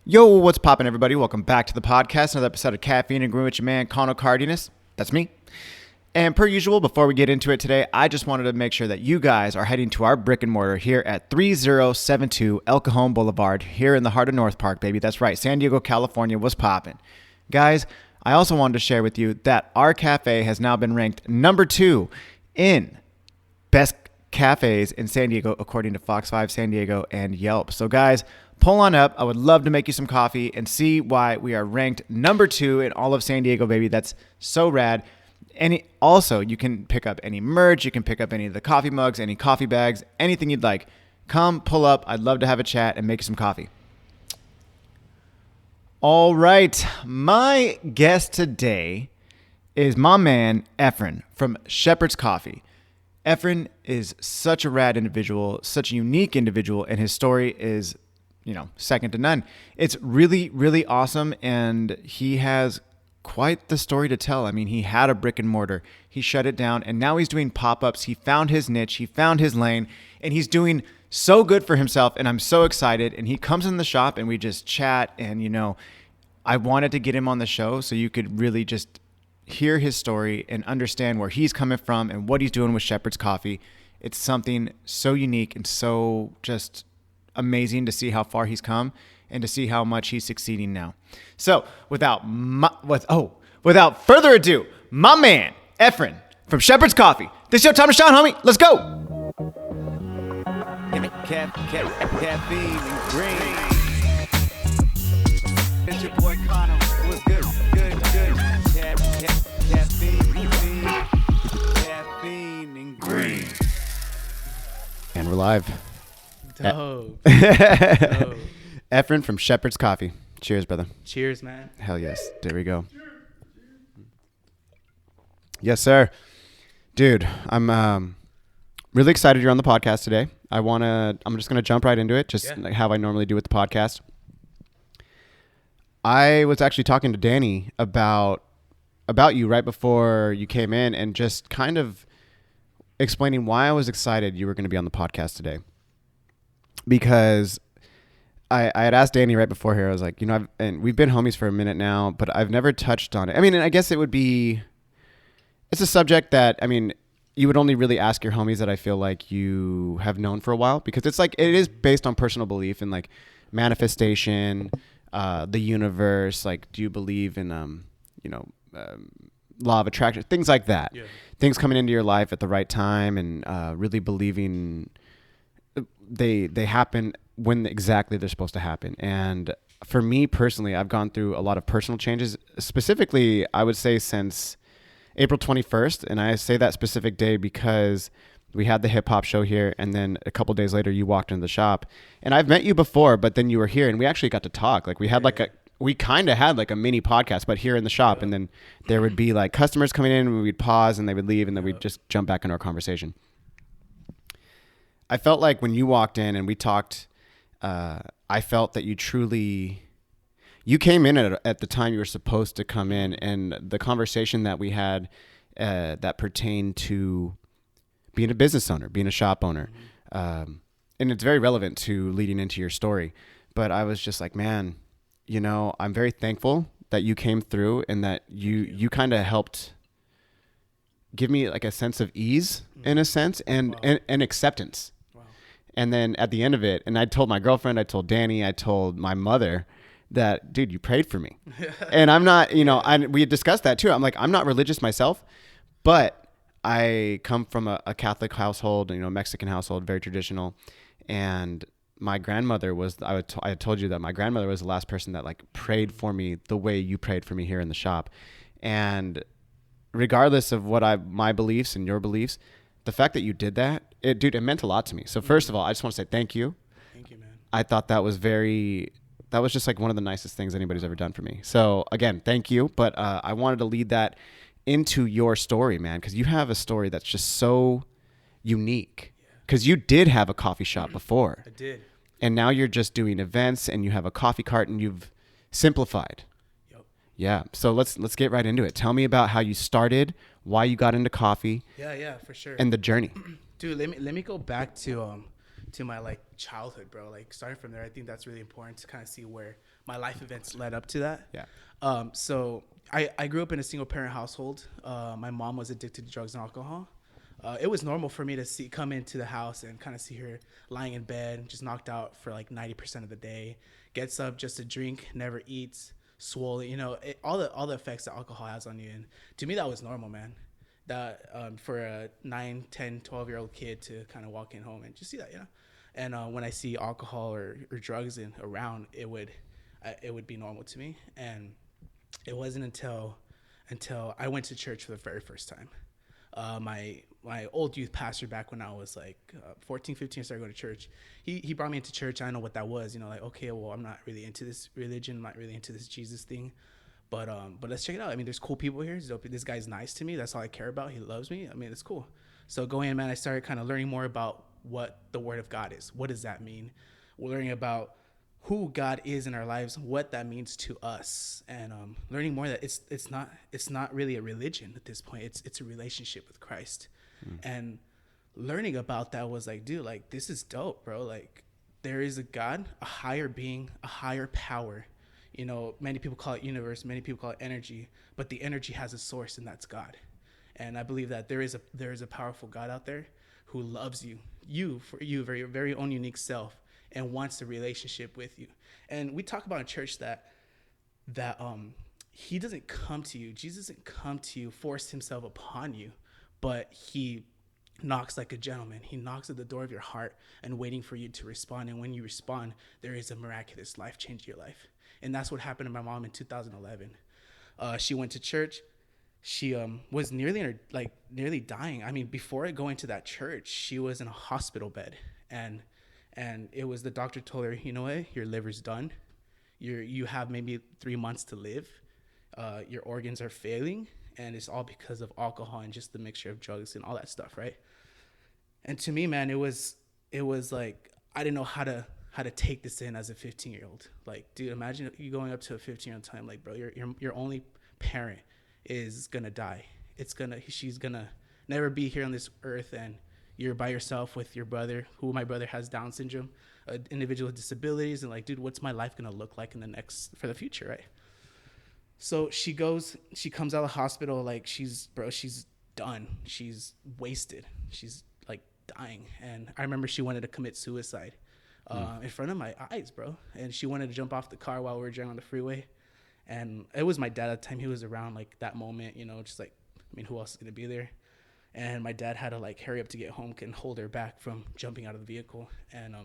Yo, what's poppin', everybody? Welcome back to the podcast. Another episode of Caffeine and Green with your man, Cajon Cardenas. That's me. And per usual, before we get into it today, I just wanted to make sure that you guys are heading to our brick and mortar here at 3072 El Cajon Boulevard here in the heart of North Park, baby. That's right. San Diego, California was poppin'. Guys, I also wanted to share with you that our cafe has now been ranked number 2 in best cafes in San Diego, according to Fox 5 San Diego and Yelp. So guys, pull on up. I would love to make you some coffee and see why we are ranked number 2 in all of San Diego, baby. That's so rad. Also, you can pick up any merch. You can pick up any of the coffee mugs, any coffee bags, anything you'd like. Come pull up. I'd love to have a chat and make you some coffee. All right. My guest today is my man, Efren from Shepherd's Coffee. Efren is such a rad individual, such a unique individual, and his story is, second to none. It's really, really awesome, and he has quite the story to tell. I mean, he had a brick and mortar, he shut it down, and now he's doing pop-ups. He found his niche, he found his lane, and he's doing so good for himself, and I'm so excited. And he comes in the shop, and we just chat, and, I wanted to get him on the show so you could really just hear his story and understand where he's coming from and what he's doing with Shepherd's Coffee. It's something so unique and so just amazing to see how far he's come and to see how much he's succeeding now. So without further ado, my man, Efren from Shepherd's Coffee. This is your time to shine, homie. Let's go. Caffeine and green. It's your boy Connor. What's good? Good. Caffeine and green. And we're live. Dope. Efren from Shepherd's Coffee. Cheers, brother. Cheers, man. Hell yes. There we go. Yes, sir. Dude, I'm really excited you're on the podcast today. I'm just gonna jump right into it, like how I normally do with the podcast. I was actually talking to Danny about you right before you came in, and just kind of explaining why I was excited you were going to be on the podcast today. Because I had asked Danny right before here, I was like, and we've been homies for a minute now, but I've never touched on it. I mean, and I guess it's a subject that, you would only really ask your homies that I feel like you have known for a while, because it's like, it is based on personal belief and like manifestation, the universe. Like, do you believe in, law of attraction, things like that, things coming into your life at the right time, and really believing they happen when exactly they're supposed to happen. And for me personally, I've gone through a lot of personal changes, specifically, I would say since April 21st. And I say that specific day because we had the hip hop show here, and then a couple days later you walked into the shop, and I've met you before, but then you were here and we actually got to talk. Like, we kind of had like a mini podcast, but here in the shop. And then there would be like customers coming in, and we'd pause and they would leave, and then we'd just jump back into our conversation. I felt like when you walked in and we talked, I felt that you came in at the time you were supposed to come in, and the conversation that we had that pertained to being a business owner, being a shop owner. And it's very relevant to leading into your story. But I was just like, man, I'm very thankful that you came through, and that you kind of helped give me like a sense of ease in a sense, and acceptance. Wow. And then at the end of it, and I told my girlfriend, I told Danny, I told my mother that, dude, you prayed for me. And I'm not, we had discussed that too. I'm like, I'm not religious myself, but I come from a Catholic household, Mexican household, very traditional. And my grandmother I had told you that my grandmother was the last person that like prayed for me the way you prayed for me here in the shop. And regardless of my beliefs and your beliefs, the fact that you did that, it meant a lot to me. So first of all, I just want to say thank you. Thank you, man. I thought that was just like one of the nicest things anybody's ever done for me. So again, thank you. But I wanted to lead that into your story, man, because you have a story that's just so unique. Because you did have a coffee shop before. I did. And now you're just doing events, and you have a coffee cart, and you've simplified. Yep. Yeah. So let's get right into it. Tell me about how you started, why you got into coffee. Yeah, for sure. And the journey. Dude, let me go back to to my like childhood, bro. Like starting from there, I think that's really important to kind of see where my life events led up to that. Yeah. So I grew up in a single parent household. My mom was addicted to drugs and alcohol. It was normal for me to come into the house and kind of see her lying in bed, just knocked out for like 90% of the day, gets up just to drink, never eats, swollen, all the effects that alcohol has on you. And to me, that was normal, man. That for a 9, 10, 12-year-old kid to kind of walk in home and just see that, And when I see alcohol or drugs around, it would be normal to me. And it wasn't until I went to church for the very first time. My old youth pastor back when I was like 14, 15, I started going to church. He brought me into church. I didn't know what that was, like, okay, well, I'm not really into this religion. I'm not really into this Jesus thing. But let's check it out. I mean, there's cool people here. This guy's nice to me. That's all I care about. He loves me. I mean, it's cool. So going in, man, I started kind of learning more about what the Word of God is. What does that mean? We're learning about who God is in our lives, what that means to us, and learning more that it's not really a religion at this point. It's a relationship with Christ. And learning about that was like, dude, like, this is dope, bro. Like, there is a God, a higher being, a higher power. Many people call it universe, many people call it energy, but the energy has a source, and that's God. And I believe that there is a powerful God out there who loves you for your very own unique self, and wants a relationship with you. And we talk about in church that he doesn't come to you. Jesus doesn't come to you, force himself upon you, but he knocks like a gentleman. He knocks at the door of your heart and waiting for you to respond. And when you respond, there is a miraculous life change in your life. And that's what happened to my mom in 2011. She went to church. She was nearly dying. I mean, before going to that church, she was in a hospital bed, and it was the doctor told her, you know what, your liver's done. You have maybe 3 months to live. Your organs are failing, and it's all because of alcohol and just the mixture of drugs and all that stuff, right? And to me, man, it was like I didn't know how to take this in as a 15-year-old. Like, dude, imagine you going up to a 15-year-old time, like, bro, your only parent is gonna die. She's gonna never be here on this earth, and you're by yourself with your brother, who my brother has Down syndrome, individual with disabilities, and like, dude, what's my life gonna look like for the future, right? So she comes out of the hospital, like, she's done. She's wasted. She's like dying. And I remember she wanted to commit suicide in front of my eyes, bro. And she wanted to jump off the car while we were driving on the freeway. And it was my dad at the time. He was around like that moment, just like, I mean, who else is gonna be there? And my dad had to like hurry up to get home and hold her back from jumping out of the vehicle. And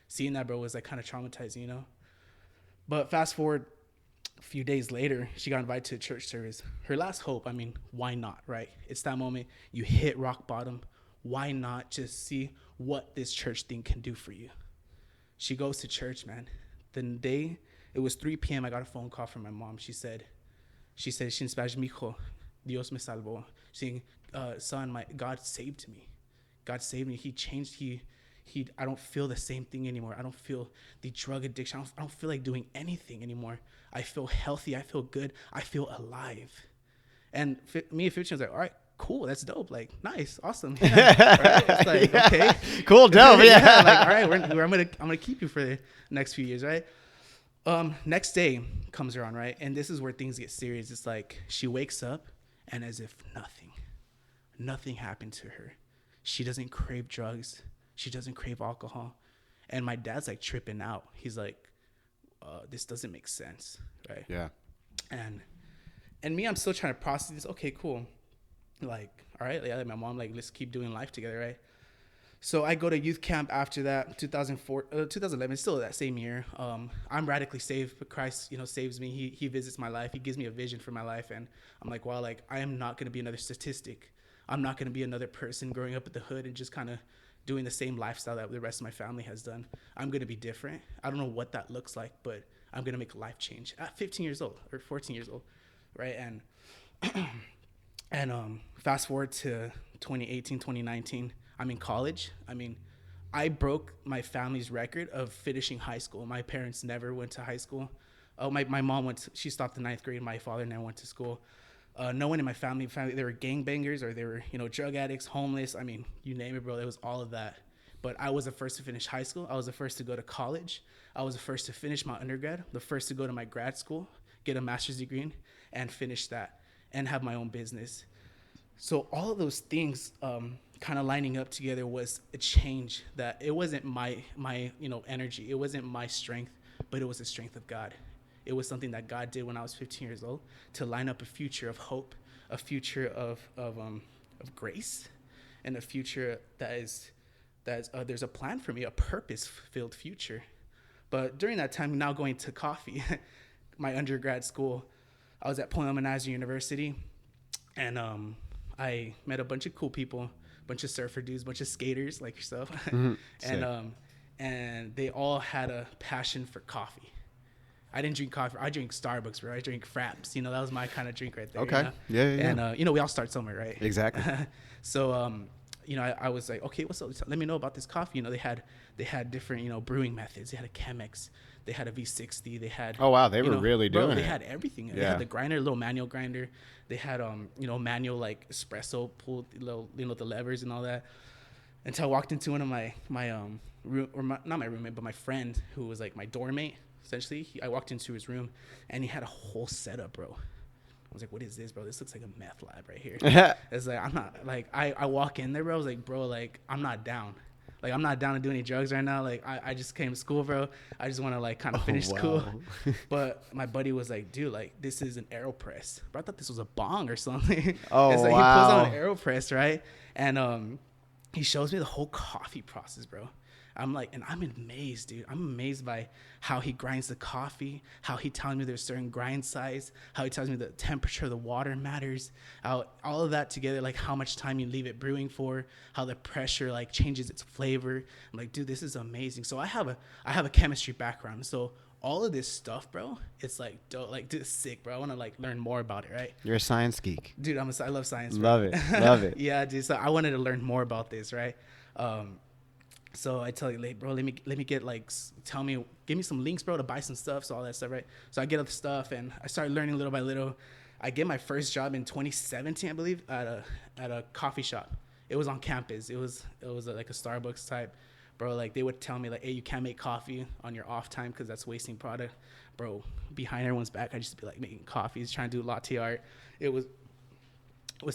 seeing that, bro, was like kind of traumatizing, But fast forward a few days later, she got invited to a church service. Her last hope, I mean, why not, right? It's that moment you hit rock bottom. Why not just see what this church thing can do for you? She goes to church, man. The day it was 3 p.m., I got a phone call from my mom. She said in Spanish, "Mijo, Dios me salvó." Saying, son, God saved me. God saved me. He changed. I don't feel the same thing anymore. I don't feel the drug addiction. I don't feel like doing anything anymore. I feel healthy. I feel good. I feel alive. And me at 15 was like, all right, cool. That's dope. Like, nice. Awesome. Yeah. Right? It's like, yeah. okay. Cool. Dope. Yeah. Like, all right, I'm going to keep you for the next few years. Right. Next day comes around. Right. And this is where things get serious. It's like she wakes up and as if nothing happened to her. She doesn't crave drugs. She doesn't crave alcohol. And my dad's like tripping out. He's like, this doesn't make sense, right? Yeah. And me, I'm still trying to process this. Okay, cool. Like, all right, yeah, like my mom, like, let's keep doing life together, right? So I go to youth camp after that, 2011, still that same year. I'm radically saved, but Christ, saves me. He visits my life. He gives me a vision for my life. And I'm like, wow, like, I am not going to be another statistic. I'm not going to be another person growing up at the hood and just kind of doing the same lifestyle that the rest of my family has done. I'm going to be different. I don't know what that looks like, but I'm going to make a life change at 15 years old or 14 years old. Right. And fast forward to 2018, 2019, I'm in college. I mean, I broke my family's record of finishing high school. My parents never went to high school. Oh, my mom she stopped in 9th grade. My father never went to school. No one in my family, they were gangbangers or they were, drug addicts, homeless. I mean, you name it, bro. It was all of that. But I was the first to finish high school. I was the first to go to college. I was the first to finish my undergrad, the first to go to my grad school, get a master's degree, and finish that, and have my own business. So all of those things kind of lining up together was a change that it wasn't my energy. It wasn't my strength, but it was the strength of God. It was something that God did when I was 15 years old to line up a future of hope, a future of grace, and a future that there's a plan for me, a purpose-filled future. But during that time, now going to coffee, my undergrad school, I was at Point Lomond University, and I met a bunch of cool people, a bunch of surfer dudes, a bunch of skaters like yourself, and they all had a passion for coffee. I didn't drink coffee. I drink Starbucks, bro. I drink fraps. That was my kind of drink right there. Okay. Yeah. And we all start somewhere, right? Exactly. So I was like, okay, what's up? Let me know about this coffee. They had different brewing methods. They had a Chemex. They had a V60. They had oh wow, they were really doing it. They had everything. They had the grinder, little manual grinder. They had manual like espresso, pulled the levers and all that. Until I walked into one of my room, or not my roommate, but my friend who was like my dorm mate. Essentially, I walked into his room and he had a whole setup, bro. I was like, what is this, bro? This looks like a meth lab right here. It's like, I'm not, like, I walk in there, bro. I was like, bro, like, I'm not down. Like, I'm not down to do any drugs right now. Like, I just came to school, bro. I just want to, like, kind of finish school. But my buddy was like, dude, like, this is an AeroPress. Bro, I thought this was a bong or something. Oh, it's like, wow. He pulls out an AeroPress, right? And he shows me the whole coffee process, bro. I'm like, and I'm amazed, dude. I'm amazed by how he grinds the coffee, how he tells me there's certain grind size, how he tells me the temperature of the water matters, how all of that together, like how much time you leave it brewing for, how the pressure like changes its flavor. I'm like, dude, this is amazing. So I have a chemistry background. So all of this stuff, bro, it's like, dude, it's sick, bro. I want to like learn more about it, right? You're a science geek. Dude, I love science. Love it. Love it. Yeah, dude. So I wanted to learn more about this, right? So I tell you, like, bro, let me get like, give me some links, bro, to buy some stuff. So all that stuff, right? So I get all the stuff and I started learning little by little. I get my first job in 2017, I believe, at a coffee shop. It was on campus. It was like a Starbucks type, bro. Like they would tell me like, hey, you can't make coffee on your off time because that's wasting product, bro. Behind everyone's back, I just be like making coffees, trying to do latte art. It was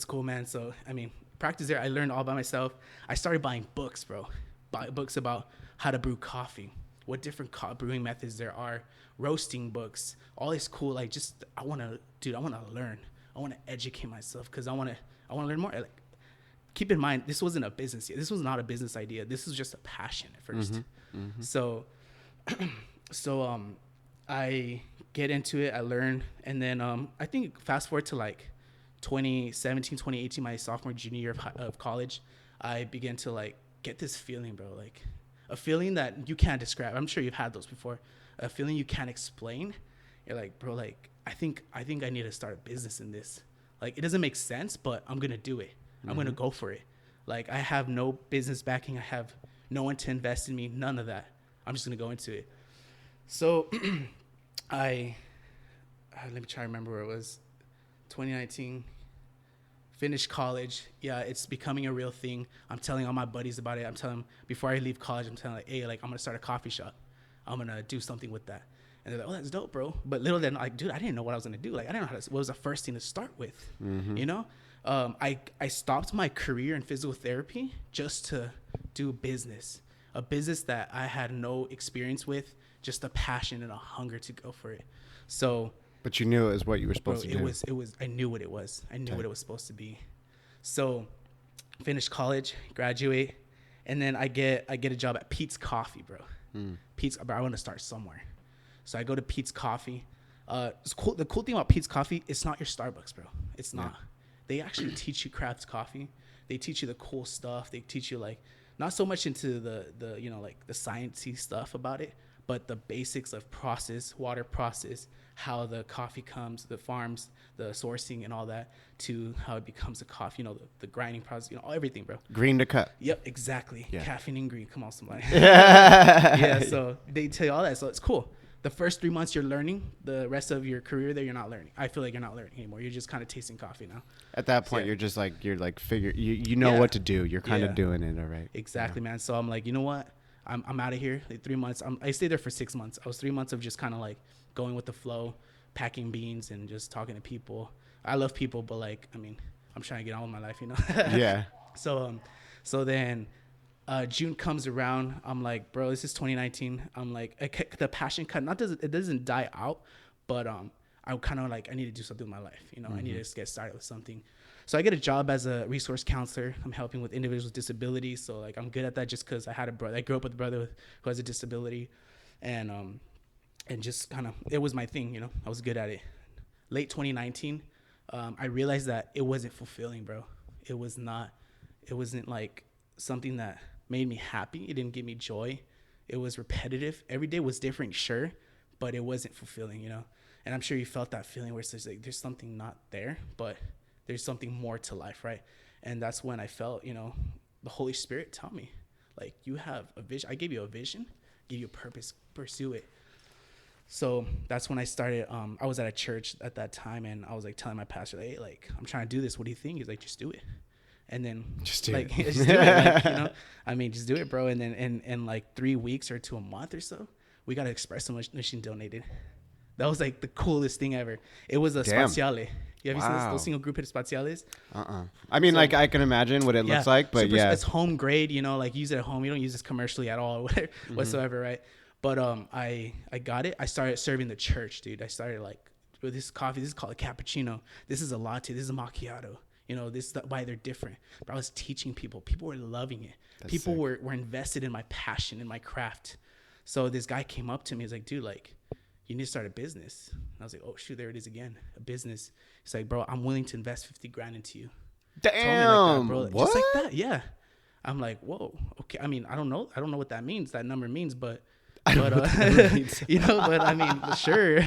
cool, man. So I mean, practice there. I learned all by myself. I started buying books, bro. Buy books about how to brew coffee, what different brewing methods there are, roasting books, all this cool, like just, I want to learn. I want to educate myself because I want to learn more. Like, keep in mind, this wasn't a business yet. This was not a business idea. This was just a passion at first. Mm-hmm. So I get into it, I learn. And then I think fast forward to like 2017, 2018, my sophomore, junior year of college, I began to like, get this feeling, bro, like a feeling that you can't describe. I'm sure you've had those before. A feeling you can't explain. You're like, bro, like I think I need to start a business in this. Like it doesn't make sense, but I'm gonna do it. Mm-hmm. I'm gonna go for it. Like I have no business backing. I have no one to invest in me. None of that. I'm just gonna go into it. So let me try to remember where it was. 2019. Finished college. Yeah, it's becoming a real thing. I'm telling all my buddies about it. I'm telling them before I leave college, I'm telling like, hey, like I'm gonna start a coffee shop. I'm gonna do something with that. And they're like, oh, that's dope, bro. But little then, like, dude, I didn't know what I was gonna do. Like, I didn't know what was the first thing to start with. Mm-hmm. I stopped my career in physical therapy just to do a business that I had no experience with, just a passion and a hunger to go for it. So. But you knew it was what you were supposed to do. It was. I knew what it was. I knew what it was supposed to be. So, finished college, graduate, and then I get a job at Pete's Coffee, bro. Pete's, bro, I want to start somewhere. So I go to Pete's Coffee. It's cool. The cool thing about Pete's Coffee, it's not your Starbucks, bro. It's not. They actually teach you craft coffee. They teach you the cool stuff. They teach you like not so much into the like the sciencey stuff about it, but the basics of process, water process, how the coffee comes, the farms, the sourcing and all that, to how it becomes a coffee, the grinding process, everything, bro. Green to cut. Yep, exactly. Yeah. Caffeine and green. Come on, somebody. Yeah. Yeah, so they tell you all that. So it's cool. the first 3 months you're learning. The rest of your career there, you're not learning. I feel like you're not learning anymore. You're just kind of tasting coffee now. At that point, Yeah. you're just like, you know Yeah. what to do. You're kind Yeah. of doing it, all right. Exactly, man. So I'm like, you know what? I'm out of here. Like 3 months. I stayed there for 6 months. I was 3 months of just kind of like going with the flow, packing beans and just talking to people. I love people, but like, I mean, I'm trying to get on with my life, you know? Yeah. So then June comes around. I'm like, bro, this is 2019. I'm like, the passion it doesn't die out, but I kind of like, I need to do something with my life. You know, I need to just get started with something. So I get a job as a resource counselor. I'm helping with individuals with disabilities. So like, I'm good at that just because I had a brother. I grew up with a brother who has a disability, and just kind of, it was my thing. You know, I was good at it. Late 2019, I realized that it wasn't fulfilling, bro. It wasn't like something that made me happy. It didn't give me joy. It was repetitive. Every day was different, sure, but it wasn't fulfilling, you know? And I'm sure you felt that feeling where it's just like, there's something not there, but there's something more to life, right? And that's when I felt, you know, the Holy Spirit tell me, like, you have a vision. I gave you a vision, give you a purpose, pursue it. So that's when I started. I was at a church at that time, and I was like telling my pastor, hey, like, I'm trying to do this. What do you think? He's like, just do it. And then Just do like, it. just do it. Like, you know, I mean, just do it, bro. And then in like 3 weeks or to a month or so, we got an espresso machine donated. That was like the coolest thing ever. It was a Damn. Spaziale. You ever seen Wow. those single group hit Spaziales? I mean, So- like, I can imagine what it looks like, but super, yeah. it's home grade. You know, like, use it at home. You don't use this commercially at all, or whatever, whatsoever, right? But I got it. I started serving the church, dude. I started like, with this coffee. This is called a cappuccino. This is a latte. This is a macchiato. You know, this is why they're different. But I was teaching people. People were loving it. That's People sick. were invested in my passion, in my craft. So this guy came up to me. He's like, dude, like, you need to start a business. And I was like, oh, shoot, there it is again. A business. He's like, bro, I'm willing to invest 50 grand into you. Told me like that, Damn. bro. What? Just like that, yeah. I'm like, whoa, okay. I mean, I don't know what that means. That number means, but you know, but I mean, sure.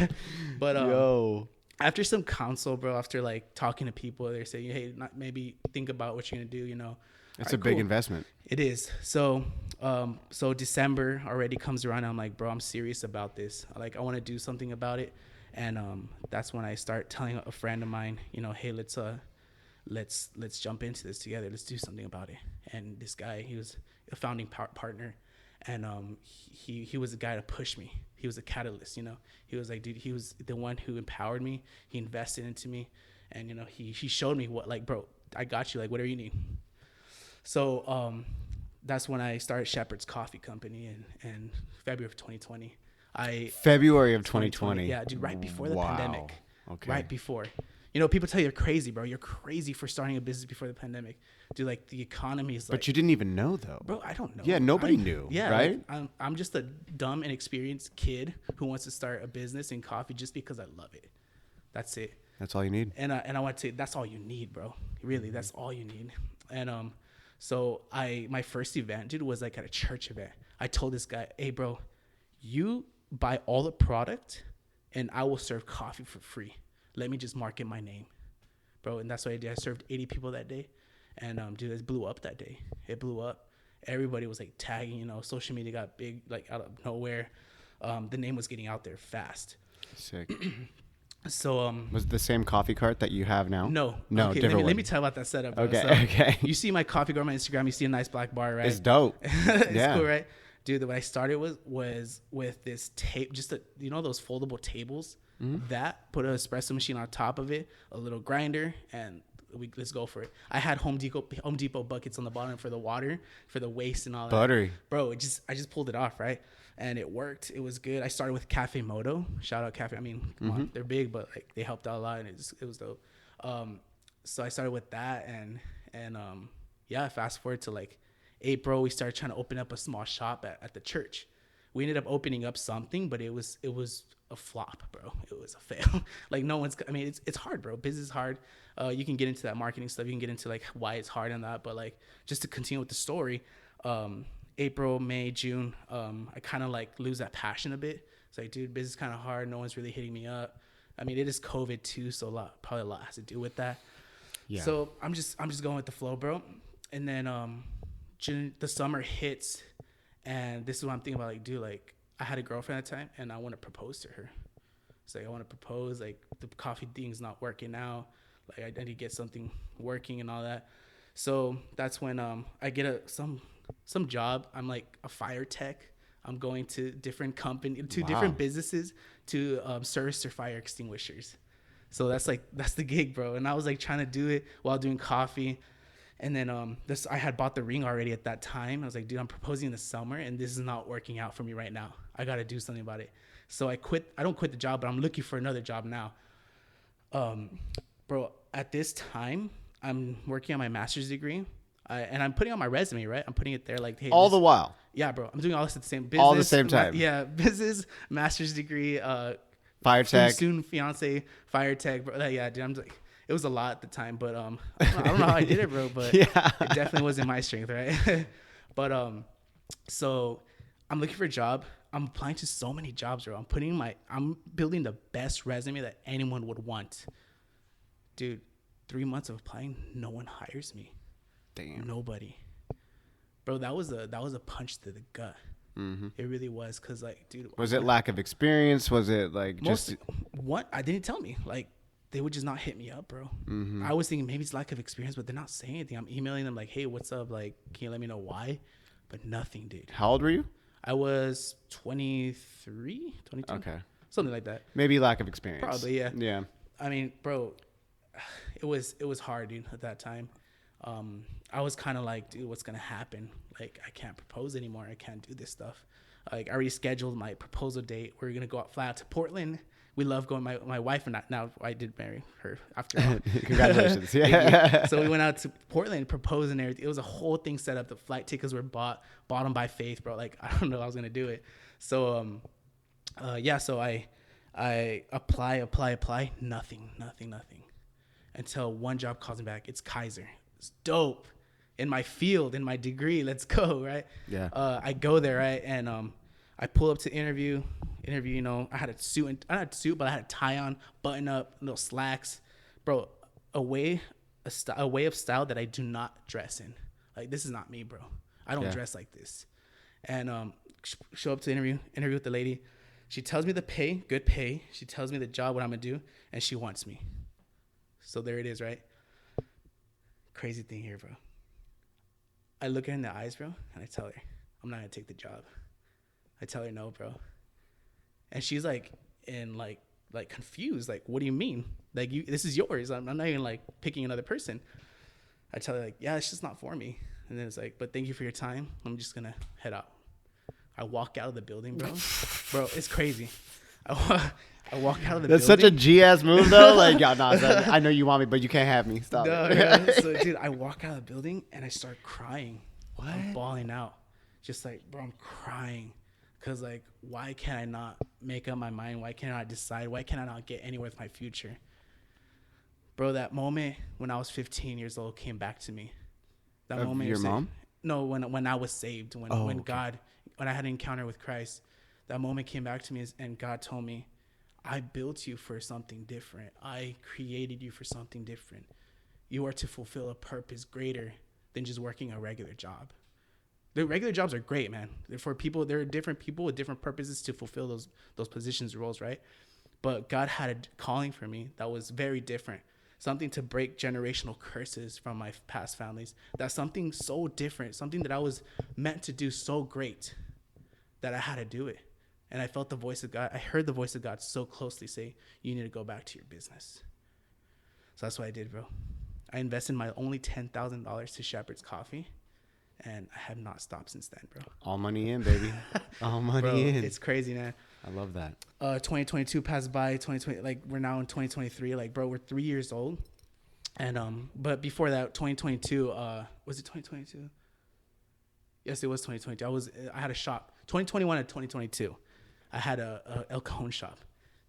But Yo. after some counsel, bro, after like talking to people, they're saying, hey, maybe think about what you're gonna do. You know, It's All a right, big cool. investment. It is. So December already comes around. And I'm like, bro, I'm serious about this. Like, I want to do something about it. And that's when I start telling a friend of mine, you know, hey, let's jump into this together. Let's do something about it. And this guy, he was a founding partner, and he was the guy to push me. He was a catalyst, you know. He was like, dude, he was the one who empowered me. He invested into me, and you know, he showed me what, like, bro, I got you, like, whatever you need. So that's when I started Shepherd's Coffee Company in February of 2020. February of 2020. Yeah, dude, right before the Wow. pandemic. Okay. Right before. You know, people tell you you're crazy, bro. You're crazy for starting a business before the pandemic. Dude, like, the economy is like... But you didn't even know, though. Bro, I don't know. Yeah, nobody knew, Yeah, right? like, I'm just a dumb, inexperienced kid who wants to start a business in coffee just because I love it. That's it. That's all you need. And I want to say that's all you need, bro. Really, that's all you need. And so my first event, dude, was like at a church event. I told this guy, hey, bro, you buy all the product and I will serve coffee for free. Let me just market my name, bro. And that's what I did. I served 80 people that day. And dude, it blew up that day. It blew up. Everybody was like tagging, you know, social media got big, like, out of nowhere. The name was getting out there fast. Sick. So Was it the same coffee cart that you have now? no, Okay, let different me one. tell you about that setup, bro. Okay, So, okay. You see my coffee car on my Instagram. You see a nice black bar, right? It's dope. It's Yeah. cool, right? Dude, what I started was with this tape, just you know those foldable tables. That, put an espresso machine on top of it, a little grinder, and let's go for it. I had Home Depot buckets on the bottom for the water, for the waste and all that. Buttery. Bro, I just pulled it off, right? And it worked. It was good. I started with Cafe Moto. Shout out Cafe. I mean, come on, they're big, but like, they helped out a lot, and it was dope. So I started with that, and yeah, fast forward to like April, we started trying to open up a small shop at the church. We ended up opening up something, but it was a flop, bro. It was a fail. Like, no one's, I mean, it's hard, bro. Business is hard. You can get into that marketing stuff. You can get into like why it's hard and that, but like, just to continue with the story, April, May, June, I kind of like lose that passion a bit. It's like, dude, business is kind of hard. No one's really hitting me up. I mean, it is COVID too, so probably a lot has to do with that. Yeah. So I'm just going with the flow, bro. And then June, the summer hits, and this is what I'm thinking about. Like, dude, like, I had a girlfriend at the time, and I want to propose to her. It's like, I want to propose. Like, the coffee thing's not working out. Like, I need to get something working and all that. So that's when I get some job. I'm like a fire tech. I'm going to different different businesses to service their fire extinguishers. So that's the gig, bro. And I was like trying to do it while doing coffee. And then I had bought the ring already at that time. I was like, dude, I'm proposing in the summer, and this is not working out for me right now. I got to do something about it. So I quit. I don't quit the job, but I'm looking for another job now. Bro, at this time, I'm working on my master's degree. And I'm putting on my resume, right? I'm putting it there like, hey. All the while. Yeah, bro. I'm doing all this at the same business. All the same time. Business, master's degree, fire tech. Soon fiance, fire tech. Bro. Yeah, dude, I'm like, it was a lot at the time, but I don't know how I did it, bro. But it definitely wasn't my strength, right? But so I'm looking for a job. I'm applying to so many jobs, bro. I'm building the best resume that anyone would want. Dude, 3 months of applying, no one hires me. Damn. Nobody. Bro, that was a punch to the gut. Mm-hmm. It really was, cause like, dude. Was it lack of experience? Was it like what? I didn't tell me. Like, they would just not hit me up, bro. Mm-hmm. I was thinking maybe it's lack of experience, but they're not saying anything. I'm emailing them like, hey, what's up? Like, can you let me know why? But nothing, dude. How old were you? I was 23, 22. Okay. Something like that. Maybe lack of experience. Probably, yeah. Yeah. I mean, bro, it was hard, dude, at that time. I was kind of like, dude, what's going to happen? Like, I can't propose anymore. I can't do this stuff. Like, I already scheduled my proposal date. We're going to go fly out to Portland. We love going. My wife and I, now I did marry her after all. Congratulations. Yeah. So we went out to Portland, proposed and everything. It was a whole thing set up. The flight tickets were bought them by faith, bro. Like, I don't know if I was going to do it. So, so I apply. Nothing. Until one job calls me back. It's Kaiser. It's dope. In my field, in my degree. Let's go, right? Yeah. I go there, right? And I pull up to interview, you know, I had a suit, but I had a tie on, button up, little slacks. Bro, a way of style that I do not dress in. Like, this is not me, bro. I don't dress like this. And show up to interview with the lady. She tells me the pay, good pay. She tells me the job, what I'm going to do, and she wants me. So there it is, right? Crazy thing here, bro. I look her in the eyes, bro, and I tell her, I'm not going to take the job. I tell her no, bro. And she's like, confused. Like, what do you mean? Like, this is yours. I'm not even like picking another person. I tell her like, yeah, it's just not for me. And then it's like, but thank you for your time. I'm just going to head out. I walk out of the building, bro. Bro, it's crazy. I walk out of the building. That's such a G-ass move, though. Like, yo, no, I know you want me, but you can't have me. Stop it. Yeah. So, dude, I walk out of the building, and I start crying. What? I'm bawling out. Just like, bro, I'm crying. Because, like, why can't I not make up my mind? Why can't I decide? Why can't I not get anywhere with my future? Bro, that moment when I was 15 years old came back to me. That moment. Your mom? No, when I was saved. When I had an encounter with Christ. That moment came back to me, and God told me, I built you for something different. I created you for something different. You are to fulfill a purpose greater than just working a regular job. The regular jobs are great, man. There are different people with different purposes to fulfill those positions, roles, right? But God had a calling for me that was very different. Something to break generational curses from my past families. That's something so different, something that I was meant to do so great that I had to do it. And I felt the voice of God. I heard the voice of God so closely say, you need to go back to your business. So that's what I did, bro. I invested my only $10,000 to Shepherd's Coffee. And I have not stopped since then, bro. All money in, baby. All money bro, in. It's crazy, man. I love that. 2022 passed by. 2020, like, we're now in 2023. Like, bro, we're 3 years old. And but before that, 2022. Was it 2022? Yes, it was 2022. I had a shop. 2021 and 2022. I had a El Cajon shop.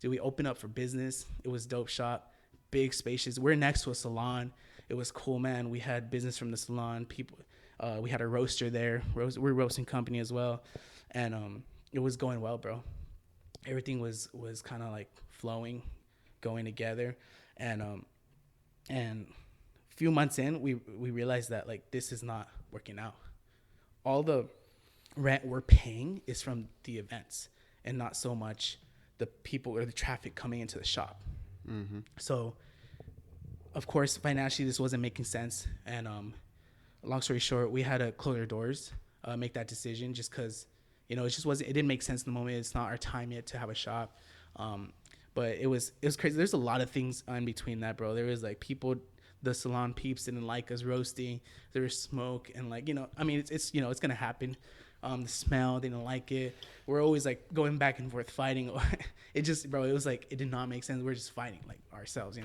Dude, we opened up for business. It was dope shop, big, spacious. We're next to a salon. It was cool, man. We had business from the salon. People. We had a roaster there. We're a roasting company as well, and it was going well, bro. Everything was kind of like flowing, going together, and a few months in, we realized that, like, this is not working out. All the rent we're paying is from the events. and not so much the people or the traffic coming into the shop. So of course, financially, this wasn't making sense. And long story short, we had to close our doors, make that decision just because, it just wasn't, it didn't make sense in the moment. It's not our time yet to have a shop. But it was crazy. There's a lot of things in between that, bro. There was like people, the salon peeps didn't like us roasting. There was smoke and like, I mean, it's it's going to happen. The smell, they didn't like it. We're always like going back and forth fighting. It just, bro, it was like, it did not make sense. We're just fighting like ourselves,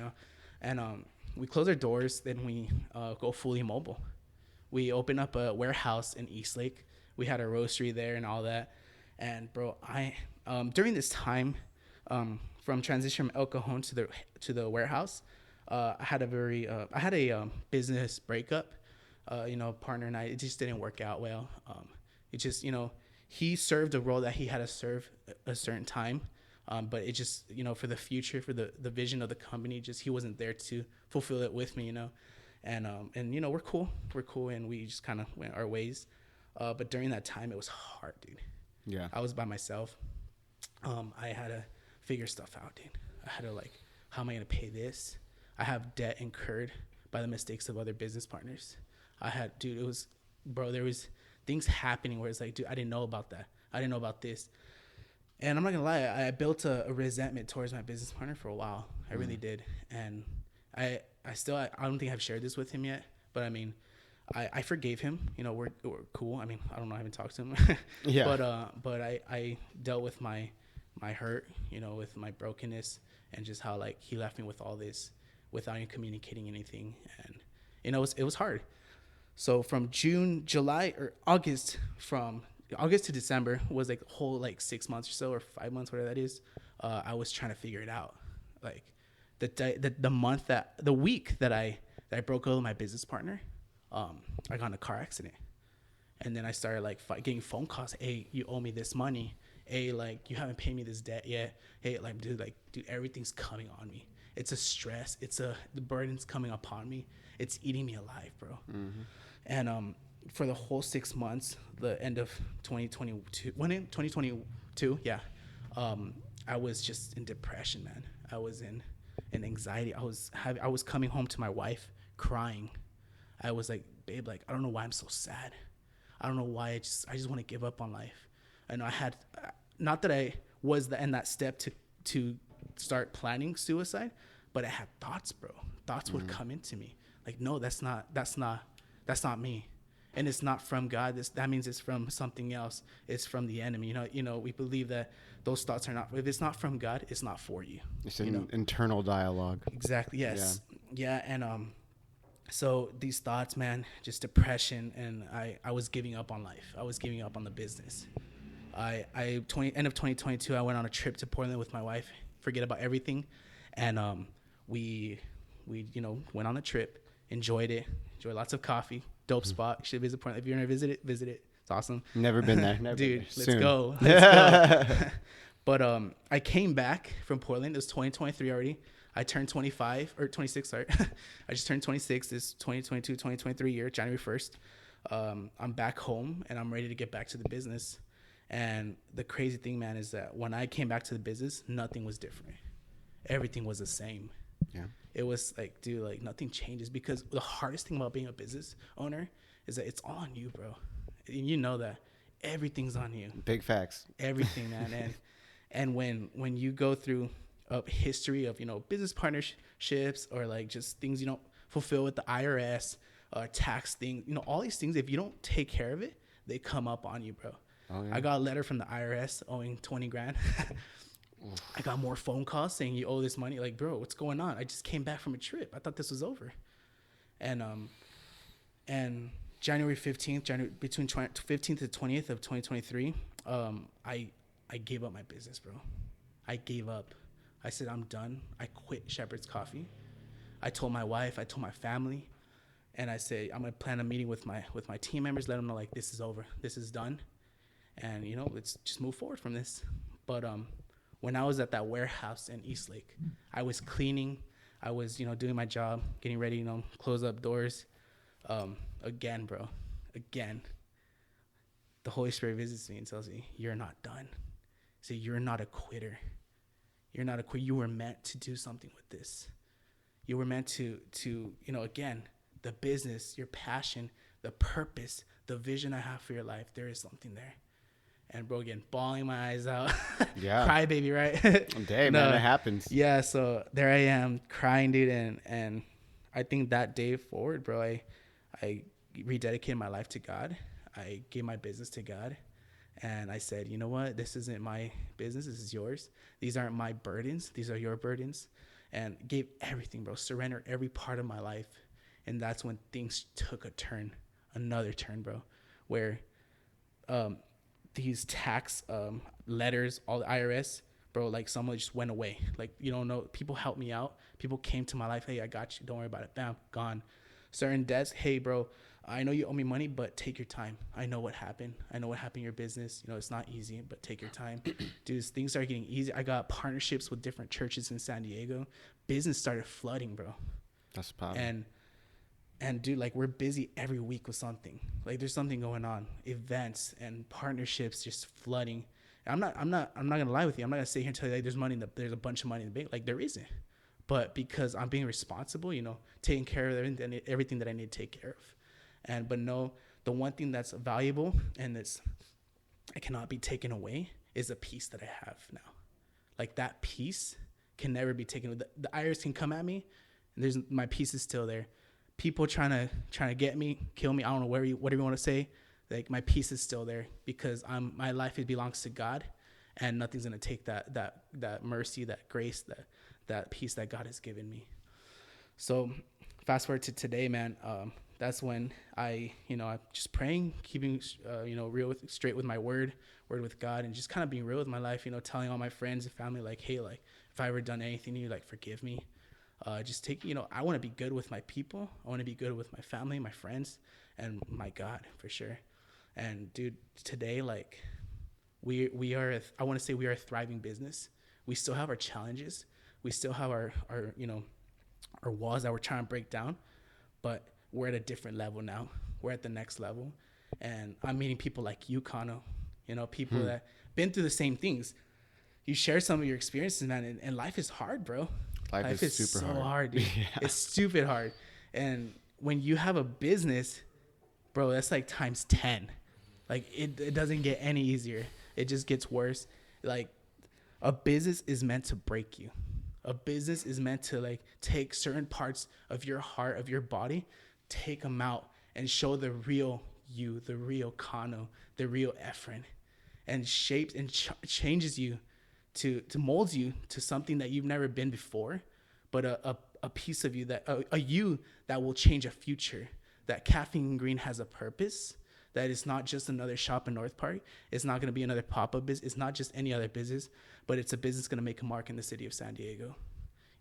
and, we close our doors, then we go fully mobile. We open up a warehouse in Eastlake. We had a roastery there and all that. And bro, I during this time, from transition from El Cajon to the warehouse, I had a business breakup. Partner and I, it just didn't work out well. It just, he served a role that he had to serve a certain time. But it just, for the future, for the vision of the company, just he wasn't there to fulfill it with me, and we're cool, and we just kind of went our ways. But during that time, it was hard, dude. Yeah, I was by myself. I had to figure stuff out, dude. I had to like, how am I gonna pay this? I have debt incurred by the mistakes of other business partners. It was, bro, there was things happening where it's like, dude, I didn't know about that. I didn't know about this. And I'm not gonna lie, I built a resentment towards my business partner for a while. I really did. And I don't think I've shared this with him yet, but I mean, I forgave him. We're cool. I mean, I don't know, I haven't talked to him. Yeah. But I dealt with my hurt, with my brokenness, and just how like he left me with all this without even communicating anything. And it was hard. So from August to December was like the whole like 6 months or so, or 5 months, whatever that is. I was trying to figure it out. Like the week that I broke up with my business partner, I got in a car accident, and then I started like getting phone calls. Hey, you owe me this money. Hey, like you haven't paid me this debt yet. Hey, dude, everything's coming on me. It's a stress. The burden's coming upon me. It's eating me alive, bro. Mm-hmm. And for the whole 6 months, the end of 2022, yeah, I was just in depression, man. I was in anxiety. I was coming home to my wife crying. I was like, babe, like I don't know why I'm so sad. I don't know why I just want to give up on life. And I had, not that I was in that step to start planning suicide, but I had thoughts, bro. Thoughts would come into me. Like, no, that's not me. And it's not from God. That means it's from something else. It's from the enemy. We believe that those thoughts are not, if it's not from God, it's not for you. It's an internal dialogue. Exactly. Yes. Yeah. And so these thoughts, man, just depression, and I was giving up on life. I was giving up on the business. End of 2022, I went on a trip to Portland with my wife. Forget about everything, and we went on the trip, enjoyed lots of coffee. Dope spot. You should visit Portland. If you're gonna visit it. It's awesome. Never been there. Dude, let's go. But I came back from Portland. It was 2023 already. I turned 25 or 26. Sorry, I just turned 26. This 2022, 2023 year, January 1st. I'm back home and I'm ready to get back to the business. And the crazy thing, man, is that when I came back to the business, nothing was different. Everything was the same. Yeah. It was like, dude, like nothing changes, because the hardest thing about being a business owner is that it's all on you, bro. And you know that everything's on you. Big facts. Everything, man. And when you go through a history of, business partnerships, or like just things you don't fulfill with the IRS, tax thing, all these things, if you don't take care of it, they come up on you, bro. Oh, yeah. I got a letter from the IRS owing 20 grand. I got more phone calls saying you owe this money. Like, bro, what's going on? I just came back from a trip. I thought this was over. And January 15th, between 15th to 20th of 2023, I gave up my business, bro. I gave up. I said, I'm done. I quit Shepherd's Coffee. I told my wife, I told my family, and I said, I'm going to plan a meeting with my team members, let them know, like, this is over. This is done. And, let's just move forward from this. But when I was at that warehouse in Eastlake, I was cleaning. I was, doing my job, getting ready, close up doors. Again, bro, the Holy Spirit visits me and tells me, you're not done. say, you're not a quitter. You're not a quitter. You were meant to do something with this. You were meant to, again, the business, your passion, the purpose, the vision I have for your life, there is something there. And bro, again, bawling my eyes out. Yeah. Cry baby, right? Day, man, it happens. Yeah, so there I am crying, dude, and I think that day forward, bro, I rededicated my life to God. I gave my business to God. And I said, you know what? This isn't my business. This is yours. These aren't my burdens. These are your burdens. And gave everything, bro. Surrendered every part of my life. And that's when things took a turn, another turn, bro, where these tax letters, all the IRS, bro, like someone just went away. Like, you don't know, people helped me out. People came to my life. Hey, I got you. Don't worry about it. Bam, gone. Certain debts. Hey, bro, I know you owe me money, but take your time. I know what happened. I know what happened in your business. You know, it's not easy, but take your time. Dude, things are getting easy. I got partnerships with different churches in San Diego. Business started flooding, bro. That's the problem. And dude, like, we're busy every week with something. Like, there's something going on, events and partnerships just flooding. I'm not gonna lie with you. I'm not gonna sit here and tell you like there's a bunch of money in the bank. Like, there isn't. But because I'm being responsible, taking care of everything that I need to take care of. But no, the one thing that's valuable and I cannot be taken away is a peace that I have now. Like, that peace can never be taken away. The IRS can come at me, and my peace is still there. People trying to get me, kill me, I don't know whatever you want to say. Like, my peace is still there because my life, it belongs to God, and nothing's gonna take that mercy, that grace, that peace that God has given me. So fast forward to today, man. That's when I'm just praying, keeping straight with my word with God, and just kind of being real with my life. Telling all my friends and family, like, hey, like, if I ever done anything to you, like, forgive me. Just take, I want to be good with my people. I want to be good with my family, my friends, and my God, for sure. And dude, today, like, we are a thriving business. We still have our challenges. We still have our walls that we're trying to break down, but we're at a different level now. We're at the next level. And I'm meeting people like you, Kano, people that been through the same things. You share some of your experiences, man, and life is hard, bro. Life is super hard, dude. Yeah. It's stupid hard. And when you have a business, bro, that's like times 10. Like, it doesn't get any easier. It just gets worse. Like, a business is meant to break you. A business is meant to, like, take certain parts of your heart, of your body, take them out and show the real you, the real Kano, the real Efren, and shapes and changes you to mold you to something that you've never been before, but a piece of you a you that will change a future. That Caffeine Green has a purpose. That it's not just another shop in North Park. It's not going to be another pop-up business. It's not just any other business, but it's a business going to make a mark in the city of San Diego.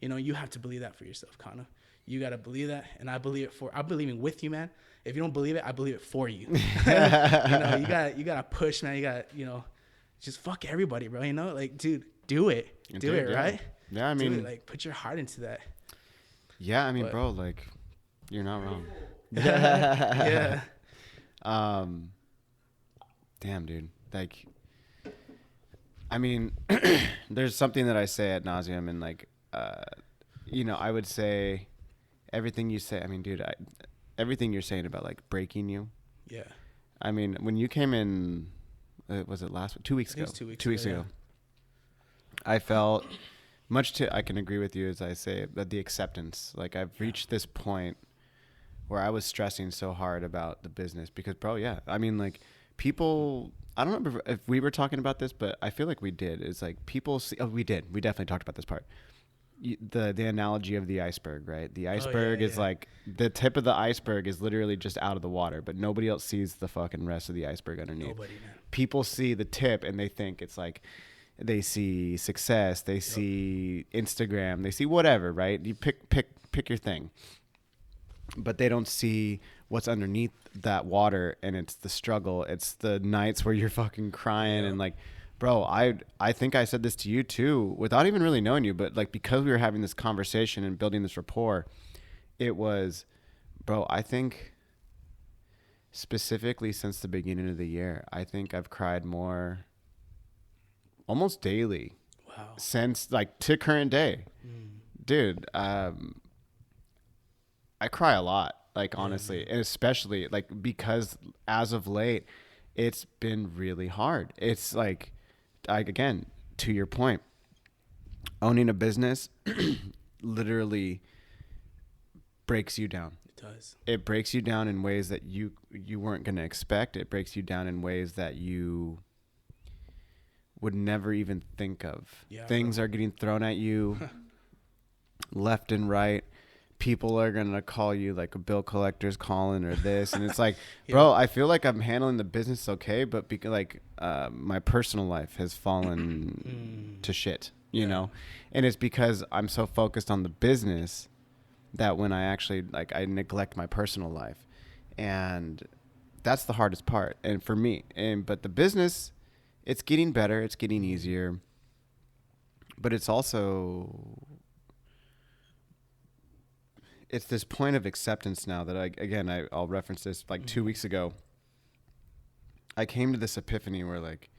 You have to believe that for yourself, Kano. You got to believe that, and I'm believing with you, man. If you don't believe it, I believe it for you. You got to push, man. You got just fuck everybody, bro. Like, dude, do it. Do it, right? Yeah, I mean, like, put your heart into that. Yeah, I mean, bro, like, you're not wrong. Yeah. Damn, dude. Like, I mean, there's something that I say ad nauseum, and like, I would say everything you say. I mean, dude, everything you're saying about like breaking you. Yeah. I mean, when you came in, was it 2 weeks ago? 2 weeks ago. I felt I can agree with you as I say, but the acceptance. Like, I've reached this point where I was stressing so hard about the business because, bro, yeah. I mean, like, people, I don't remember if we were talking about this, but I feel like we did. It's like people see, we did. We definitely talked about this part. The analogy of the iceberg, right? The iceberg is like the tip of the iceberg is literally just out of the water, but nobody else sees the fucking rest of the iceberg underneath. Nobody, man. People see the tip and they think it's like, they see success, they see Instagram, they see whatever, right? You pick your thing. But they don't see what's underneath that water, and it's the struggle. It's the nights where you're fucking crying and like, bro, I think I said this to you too, without even really knowing you, but like, because we were having this conversation and building this rapport, it was, bro, I think specifically since the beginning of the year, I think I've cried more almost daily. Wow. Since like to current day. Dude, I cry a lot, like honestly, and especially like because as of late, it's been really hard. It's like again, to your point, owning a business literally breaks you down. It does. It breaks you down in ways that you weren't going to expect. It breaks you down in ways that you would never even think of. Yeah, Things are getting thrown at you left and right. People are going to call you like a bill collector's calling or this. And it's like, bro, I feel like I'm handling the business okay, but because like my personal life has fallen to shit, you know? And it's because I'm so focused on the business that when I actually like I neglect my personal life. And that's the hardest part. And for me, but the business, it's getting better, it's getting easier. But it's also it's this point of acceptance now that I'll reference this like 2 weeks ago. I came to this epiphany where like,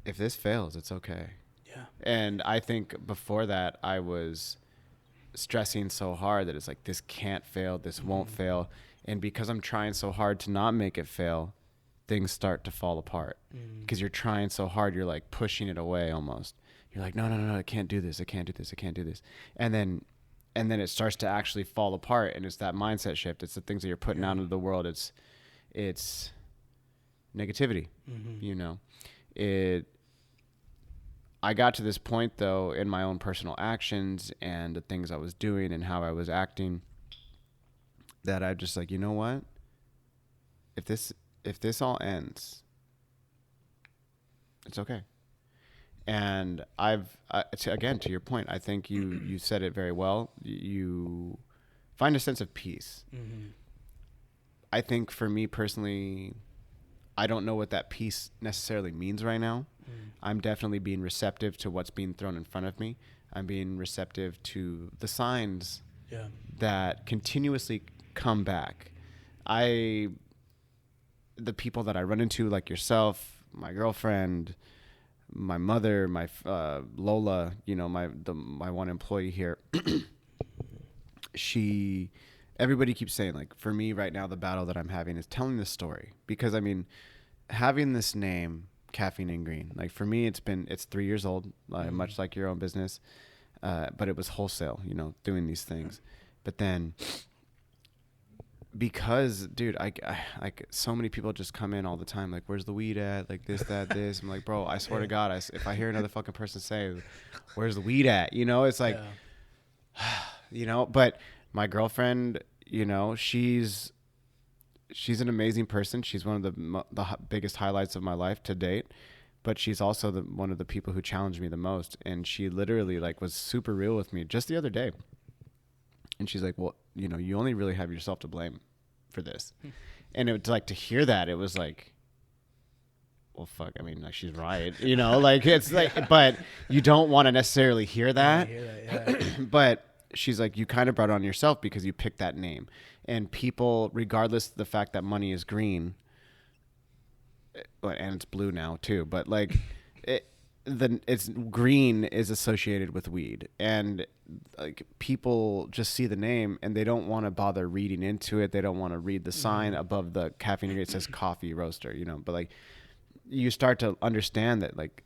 if this fails, it's okay. Yeah. And I think before that I was stressing so hard that it's like, this can't fail. This won't fail. And because I'm trying so hard to not make it fail, things start to fall apart because you're trying so hard. You're like pushing it away almost. You're like, no, I can't do this. I can't do this. I can't do this. And then it starts to actually fall apart. And it's that mindset shift. It's the things that you're putting out into the world. It's negativity, you know, I got to this point though in my own personal actions and the things I was doing and how I was acting that I just like, you know what, if this all ends, it's okay. And again, to your point, I think you said it very well. You find a sense of peace. I think for me personally, I don't know what that peace necessarily means right now. I'm definitely being receptive to what's being thrown in front of me. I'm being receptive to the signs that continuously come back. The people that I run into, like yourself, my girlfriend, my mother, my Lola, you know, my one employee here, everybody keeps saying, like, for me right now, the battle that I'm having is telling this story. Because, I mean, having this name, Caffeine and Green, like, for me, it's 3 years old, much like your own business. But it was wholesale, you know, doing these things. But then, because, dude, I like, so many people just come in all the time, like, where's the weed at? Like, this, that, this. I'm like, bro, I swear to God, if I hear another fucking person say, where's the weed at? You know, it's like, you know, but my girlfriend, you know, she's an amazing person. She's one of the biggest highlights of my life to date, but she's also one of the people who challenged me the most. And she literally like was super real with me just the other day. And she's like, well, you know, you only really have yourself to blame for this. And it was like, to hear that, it was like, well, fuck, I mean, like, she's right, you know, like, it's like, but you don't want to necessarily hear that. But she's like, you kind of brought it on yourself because you picked that name. And people, regardless of the fact that money is green, and it's blue now too, but like, it's green is associated with weed, and like, people just see the name and they don't want to bother reading into it. They don't want to read the sign above the caffeine. It says coffee roaster, you know, but like, you start to understand that like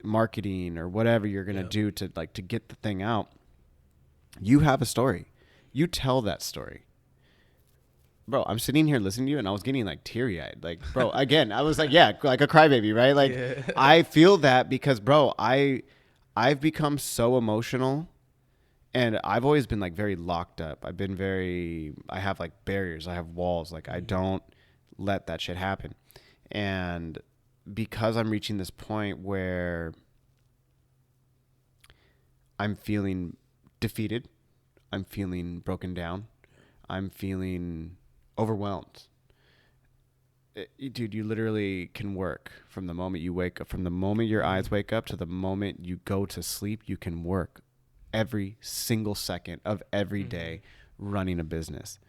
marketing or whatever you're going to do to like, to get the thing out, you have a story, you tell that story. Bro, I'm sitting here listening to you and I was getting like teary eyed. Like, bro, again, I was like, yeah, like a crybaby, right? Like, I feel that because, bro, I've become so emotional, and I've always been like very locked up. I have like barriers, I have walls. Like, I don't let that shit happen. And because I'm reaching this point where I'm feeling defeated, I'm feeling broken down, I'm feeling overwhelmed. Dude, you literally can work from the moment you wake up, from the moment your eyes wake up to the moment you go to sleep. You can work every single second of every day running a business.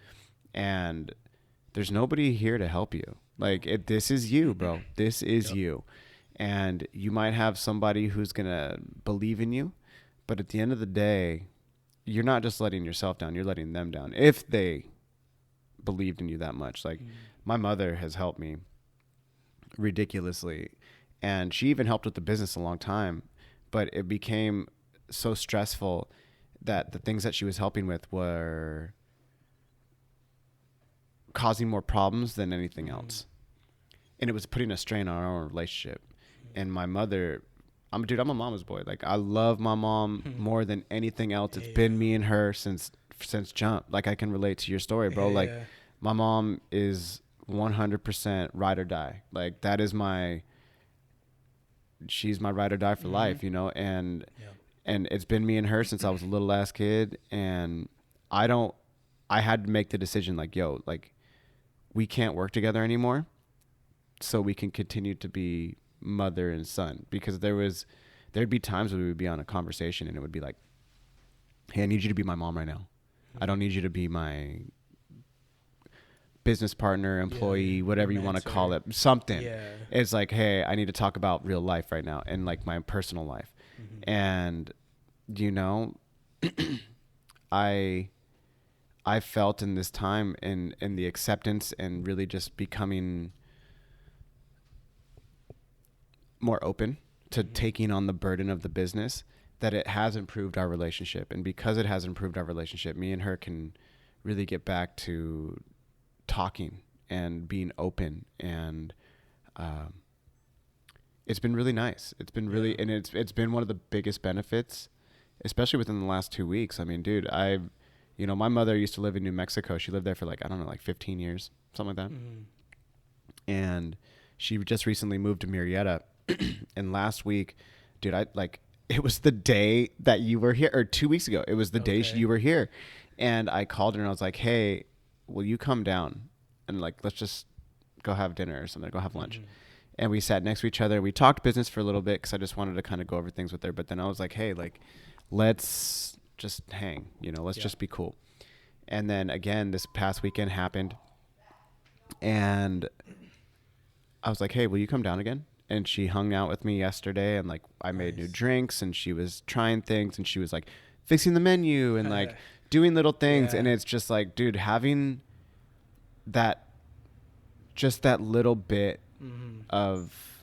And there's nobody here to help you. Like, this is you, bro. This is you. And you might have somebody who's going to believe in you, but at the end of the day, you're not just letting yourself down, you're letting them down if they believed in you that much. Like my mother has helped me ridiculously, and she even helped with the business a long time, but it became so stressful that the things that she was helping with were causing more problems than anything else. And it was putting a strain on our relationship. And my mother, I'm a mama's boy. Like I love my mom more than anything else. It's been me and her since jump. Like I can relate to your story, bro. Like my mom is 100% ride or die. Like that is she's my ride or die for life, you know? And it's been me and her since I was a little ass kid. And I had to make the decision like, yo, like we can't work together anymore so we can continue to be mother and son. Because there'd be times when we would be on a conversation and it would be like, hey, I need you to be my mom right now. I don't need you to be my business partner, employee, whatever you want to call it, something. It's like, hey, I need to talk about real life right now and like my personal life. And you know, I felt in this time in the acceptance and really just becoming more open to taking on the burden of the business, that it has improved our relationship. And because it has improved our relationship, me and her can really get back to talking and being open. And it's been really nice. It's been really, and it's been one of the biggest benefits, especially within the last 2 weeks. I mean, dude, you know, my mother used to live in New Mexico. She lived there for like, I don't know, like 15 years, something like that. And she just recently moved to Murrieta. And last week, dude, it was the day that you were here, or 2 weeks ago. It was the day you were here. And I called her and I was like, hey, will you come down? And like, let's just go have dinner or something, go have lunch. And we sat next to each other. We talked business for a little bit because I just wanted to kind of go over things with her. But then I was like, hey, like, let's just hang, you know, let's just be cool. And then again, this past weekend happened. And I was like, hey, will you come down again? And she hung out with me yesterday, and like I made new drinks, and she was trying things, and she was like fixing the menu and like doing little things. And it's just like, dude, having that, just that little bit of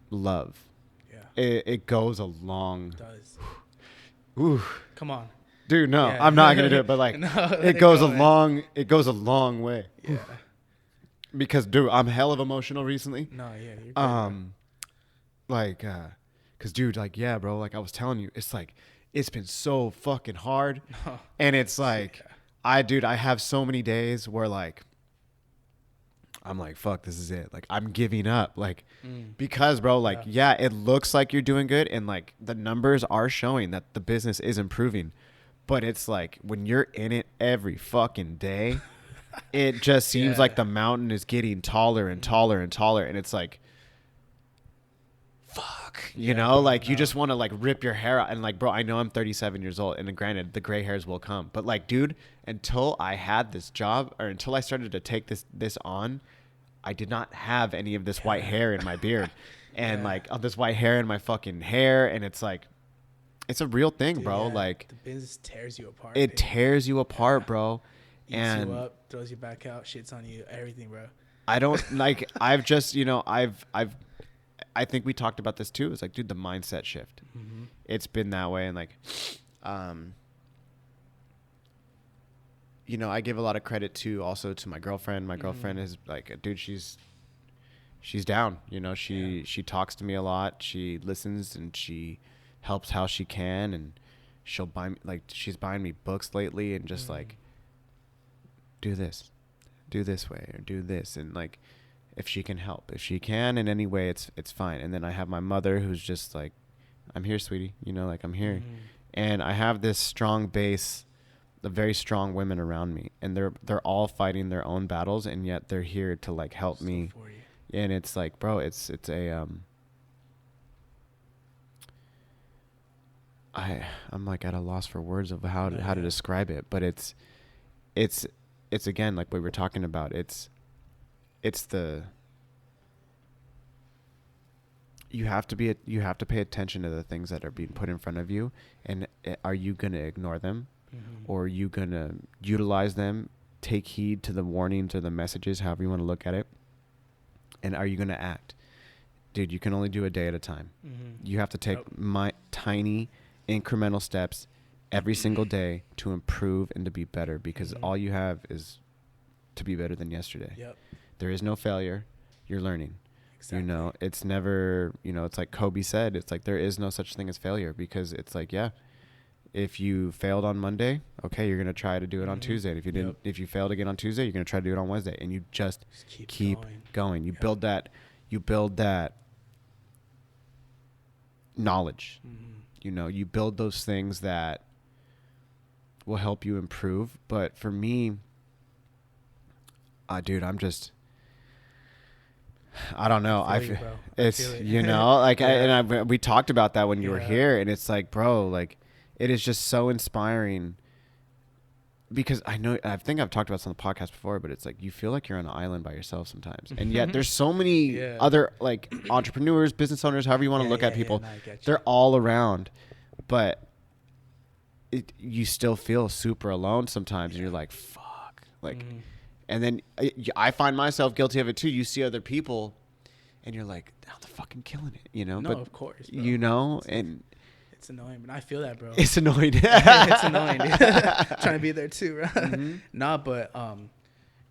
love. It goes a long. It does. Ooh. Come on. Dude, no, I'm not gonna do it, but like it goes a long way. Yeah. Because, dude, I'm hell of emotional recently. No, yeah, you're good. Like, cause, dude, like, yeah, bro, like I was telling you, it's like, it's been so fucking hard, and it's like, I have so many days where like, I'm like, fuck, this is it. Like, I'm giving up, like, because, bro, like, it looks like you're doing good, and like the numbers are showing that the business is improving, but it's like when you're in it every fucking day. It just seems like the mountain is getting taller and taller and taller. And it's like, fuck, you know, like you just want to like rip your hair out. And like, bro, I know I'm 37 years old, and granted the gray hairs will come, but like, dude, until I had this job, or until I started to take this on, I did not have any of this white hair in my beard and like this white hair in my fucking hair. And it's like, it's a real thing, dude, bro. Like the business tears you apart. It tears you apart, bro. Eats and you up, throws you back out, shits on you, everything, bro. I don't like, I've just, you know, I think we talked about this too. It's like, dude, the mindset shift. It's been that way. And like, you know, I give a lot of credit to my girlfriend. My girlfriend is like, dude, she's down, you know, she talks to me a lot. She listens and she helps how she can. And she'll buy me, like, she's buying me books lately and just like, do this way, or do this. And like, if she can help, if she can in any way, it's fine. And then I have my mother who's just like, I'm here, sweetie, you know, like I'm here. And I have this strong base, the very strong women around me, and they're all fighting their own battles, and yet they're here to like help me. And it's like, bro, it's I'm like at a loss for words of how to describe it, but it's again, like we were talking about, it's the you have to pay attention to the things that are being put in front of you, and are you going to ignore them, or are you going to utilize them, take heed to the warnings or the messages, however you want to look at it, and are you going to act? Dude, you can only do a day at a time. You have to take tiny incremental steps every single day to improve and to be better, because all you have is to be better than yesterday. There is no failure. You're learning. Exactly. You know, it's never, you know, it's like Kobe said, it's like there is no such thing as failure, because it's like, yeah, if you failed on Monday, okay, you're going to try to do it on Tuesday. And if you didn't, if you failed again on Tuesday, you're going to try to do it on Wednesday, and you just keep going. You build that knowledge. You know, you build those things that will help you improve. But for me, dude, I don't know. It's, you know, like, we talked about that when you were here, and it's like, bro, like, it is just so inspiring, because I think I've talked about this on the podcast before, but it's like, you feel like you're on an island by yourself sometimes. And yet there's so many other, like, entrepreneurs, business owners, however you want to look at people, they're all around, but you still feel super alone sometimes. And you're like, fuck, like, and then I find myself guilty of it too. You see other people and you're like, oh, they're fucking killing it, you know? No, but, of course, bro. You know, and it's annoying, but I feel that, bro. It's annoying. It's annoying, dude. Trying to be there too, bro. Nah, but,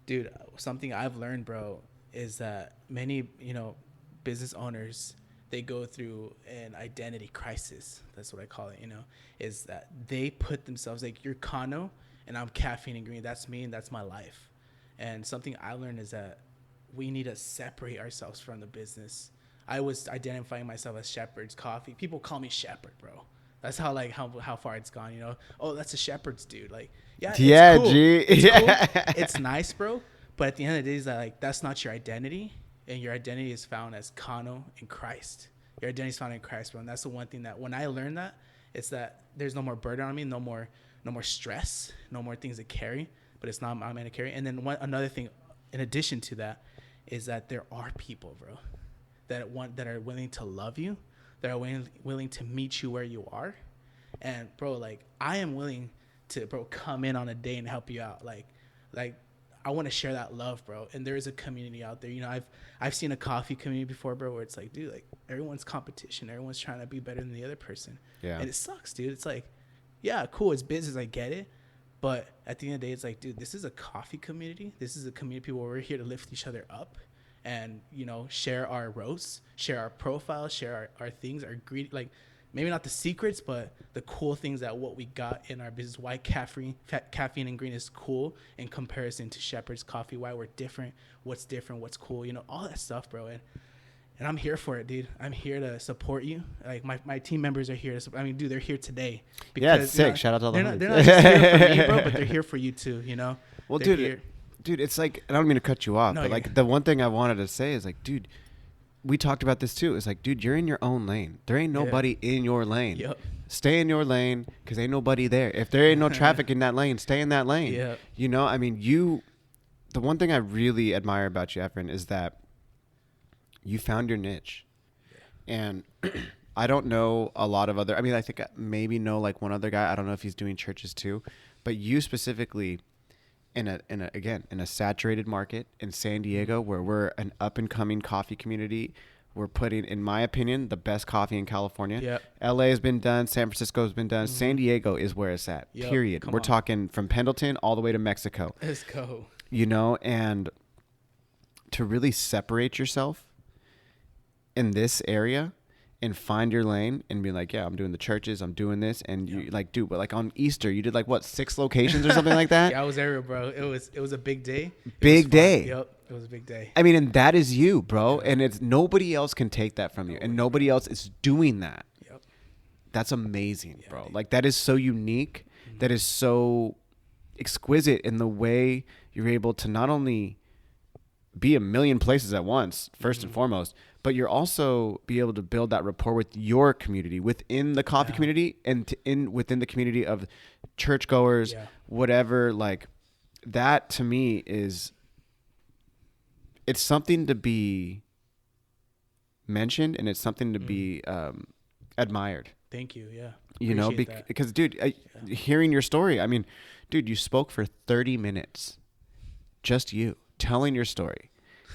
dude, something I've learned, bro, is that many, you know, business owners, they go through an identity crisis. That's what I call it, you know, is that they put themselves, like, you're Kano and I'm Caffeine and Green. That's me and that's my life. And something I learned is that we need to separate ourselves from the business. I was identifying myself as Shepherd's Coffee. People call me Shepherd, bro. That's how, like, how far it's gone, you know? Oh, that's a Shepherd's dude. Like, it's cool. G. It's cool. It's nice, bro. But at the end of the day, is that, like, that's not your identity. And your identity is found as Kano in Christ. Your identity is found in Christ, bro. And that's the one thing that when I learned that, it's that there's no more burden on me, no more stress, no more things to carry. But it's not I'm going to carry. And then another thing, in addition to that, is that there are people, bro, that are willing to love you, that are willing to meet you where you are. And, bro, like, I am willing to, bro, come in on a day and help you out. Like I want to share that love, bro. And there is a community out there. You know, I've seen a coffee community before, bro, where it's like, dude, like, everyone's competition. Everyone's trying to be better than the other person. Yeah. And it sucks, dude. It's like, yeah, cool. It's business. I get it. But at the end of the day, it's like, dude, this is a coffee community. This is a community of people where we're here to lift each other up and, you know, share our roasts, share our profiles, share our things, our greed, like, maybe not the secrets, but the cool things that what we got in our business, why Caffeine and Green is cool in comparison to Shepherd's Coffee, why we're different, what's cool, you know, all that stuff, bro. And I'm here for it, dude. I'm here to support you. Like, my team members are here. Dude, they're here today. Because, yeah, it's sick. You know, shout out to all the they're not just here for me, bro, but they're here for you too, you know? Well, dude, it's like, I don't mean to cut you off, but, like, the one thing I wanted to say is, like, dude, we talked about this too. It's like, dude, you're in your own lane. There ain't nobody in your lane. Yep. Stay in your lane, because ain't nobody there. If there ain't no traffic in that lane, stay in that lane. Yep. You know, I mean, the one thing I really admire about you, Efren, is that you found your niche. Yeah. And I don't know a lot of other, I mean, I think I maybe know, like, one other guy. I don't know if he's doing churches too, but you specifically in a saturated market in San Diego, where we're an up and coming coffee community. We're putting, in my opinion, the best coffee in California. Yep. LA has been done. San Francisco has been done. San Diego is where it's at, period. We're talking from Pendleton all the way to Mexico. Let's go. You know, and to really separate yourself in this area and find your lane and be like, yeah, I'm doing the churches, I'm doing this, and you, like, dude, but, like, on Easter you did, like, what, 6 locations or something like that? Yeah, I was there, bro. It was a big day. Big day. Yep, it was a big day. I mean, and that is you, bro. Yeah. And it's nobody else can take that from you, and nobody else is doing that. Yep. That's amazing, bro. Dude. Like, that is so unique. Mm-hmm. That is so exquisite in the way you're able to not only be a million places at once, first and foremost, but you're also be able to build that rapport with your community within the coffee community and within the community of churchgoers, whatever. Like, that to me is, it's something to be mentioned, and it's something to be admired. Thank you. Yeah. You know, because dude, hearing your story, I mean, dude, you spoke for 30 minutes, just you telling your story.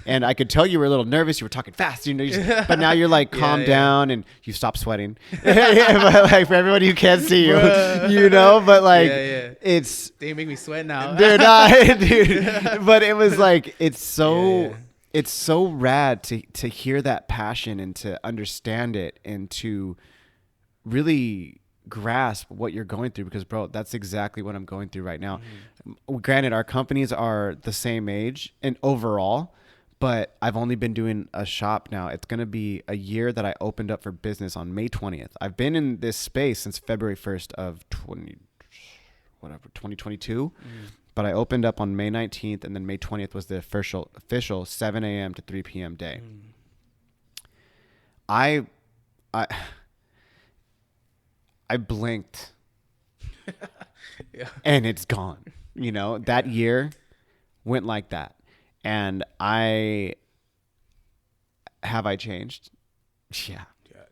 And I could tell you were a little nervous. You were talking fast, you know. But now you're like calm down and you stop sweating. But like for everybody who can't see you, you know. But like it's they make me sweat now. They're not, dude. But it was like it's so rad to hear that passion and to understand it and to really grasp what you're going through, because bro, that's exactly what I'm going through right now. Granted, our companies are the same age and overall. But I've only been doing a shop now. It's going to be a year that I opened up for business on May 20th. I've been in this space since February 1st of 2022. But I opened up on May 19th, and then May 20th was the official 7 a.m. to 3 p.m. day. I blinked and it's gone. You know, that year went like that. And I changed?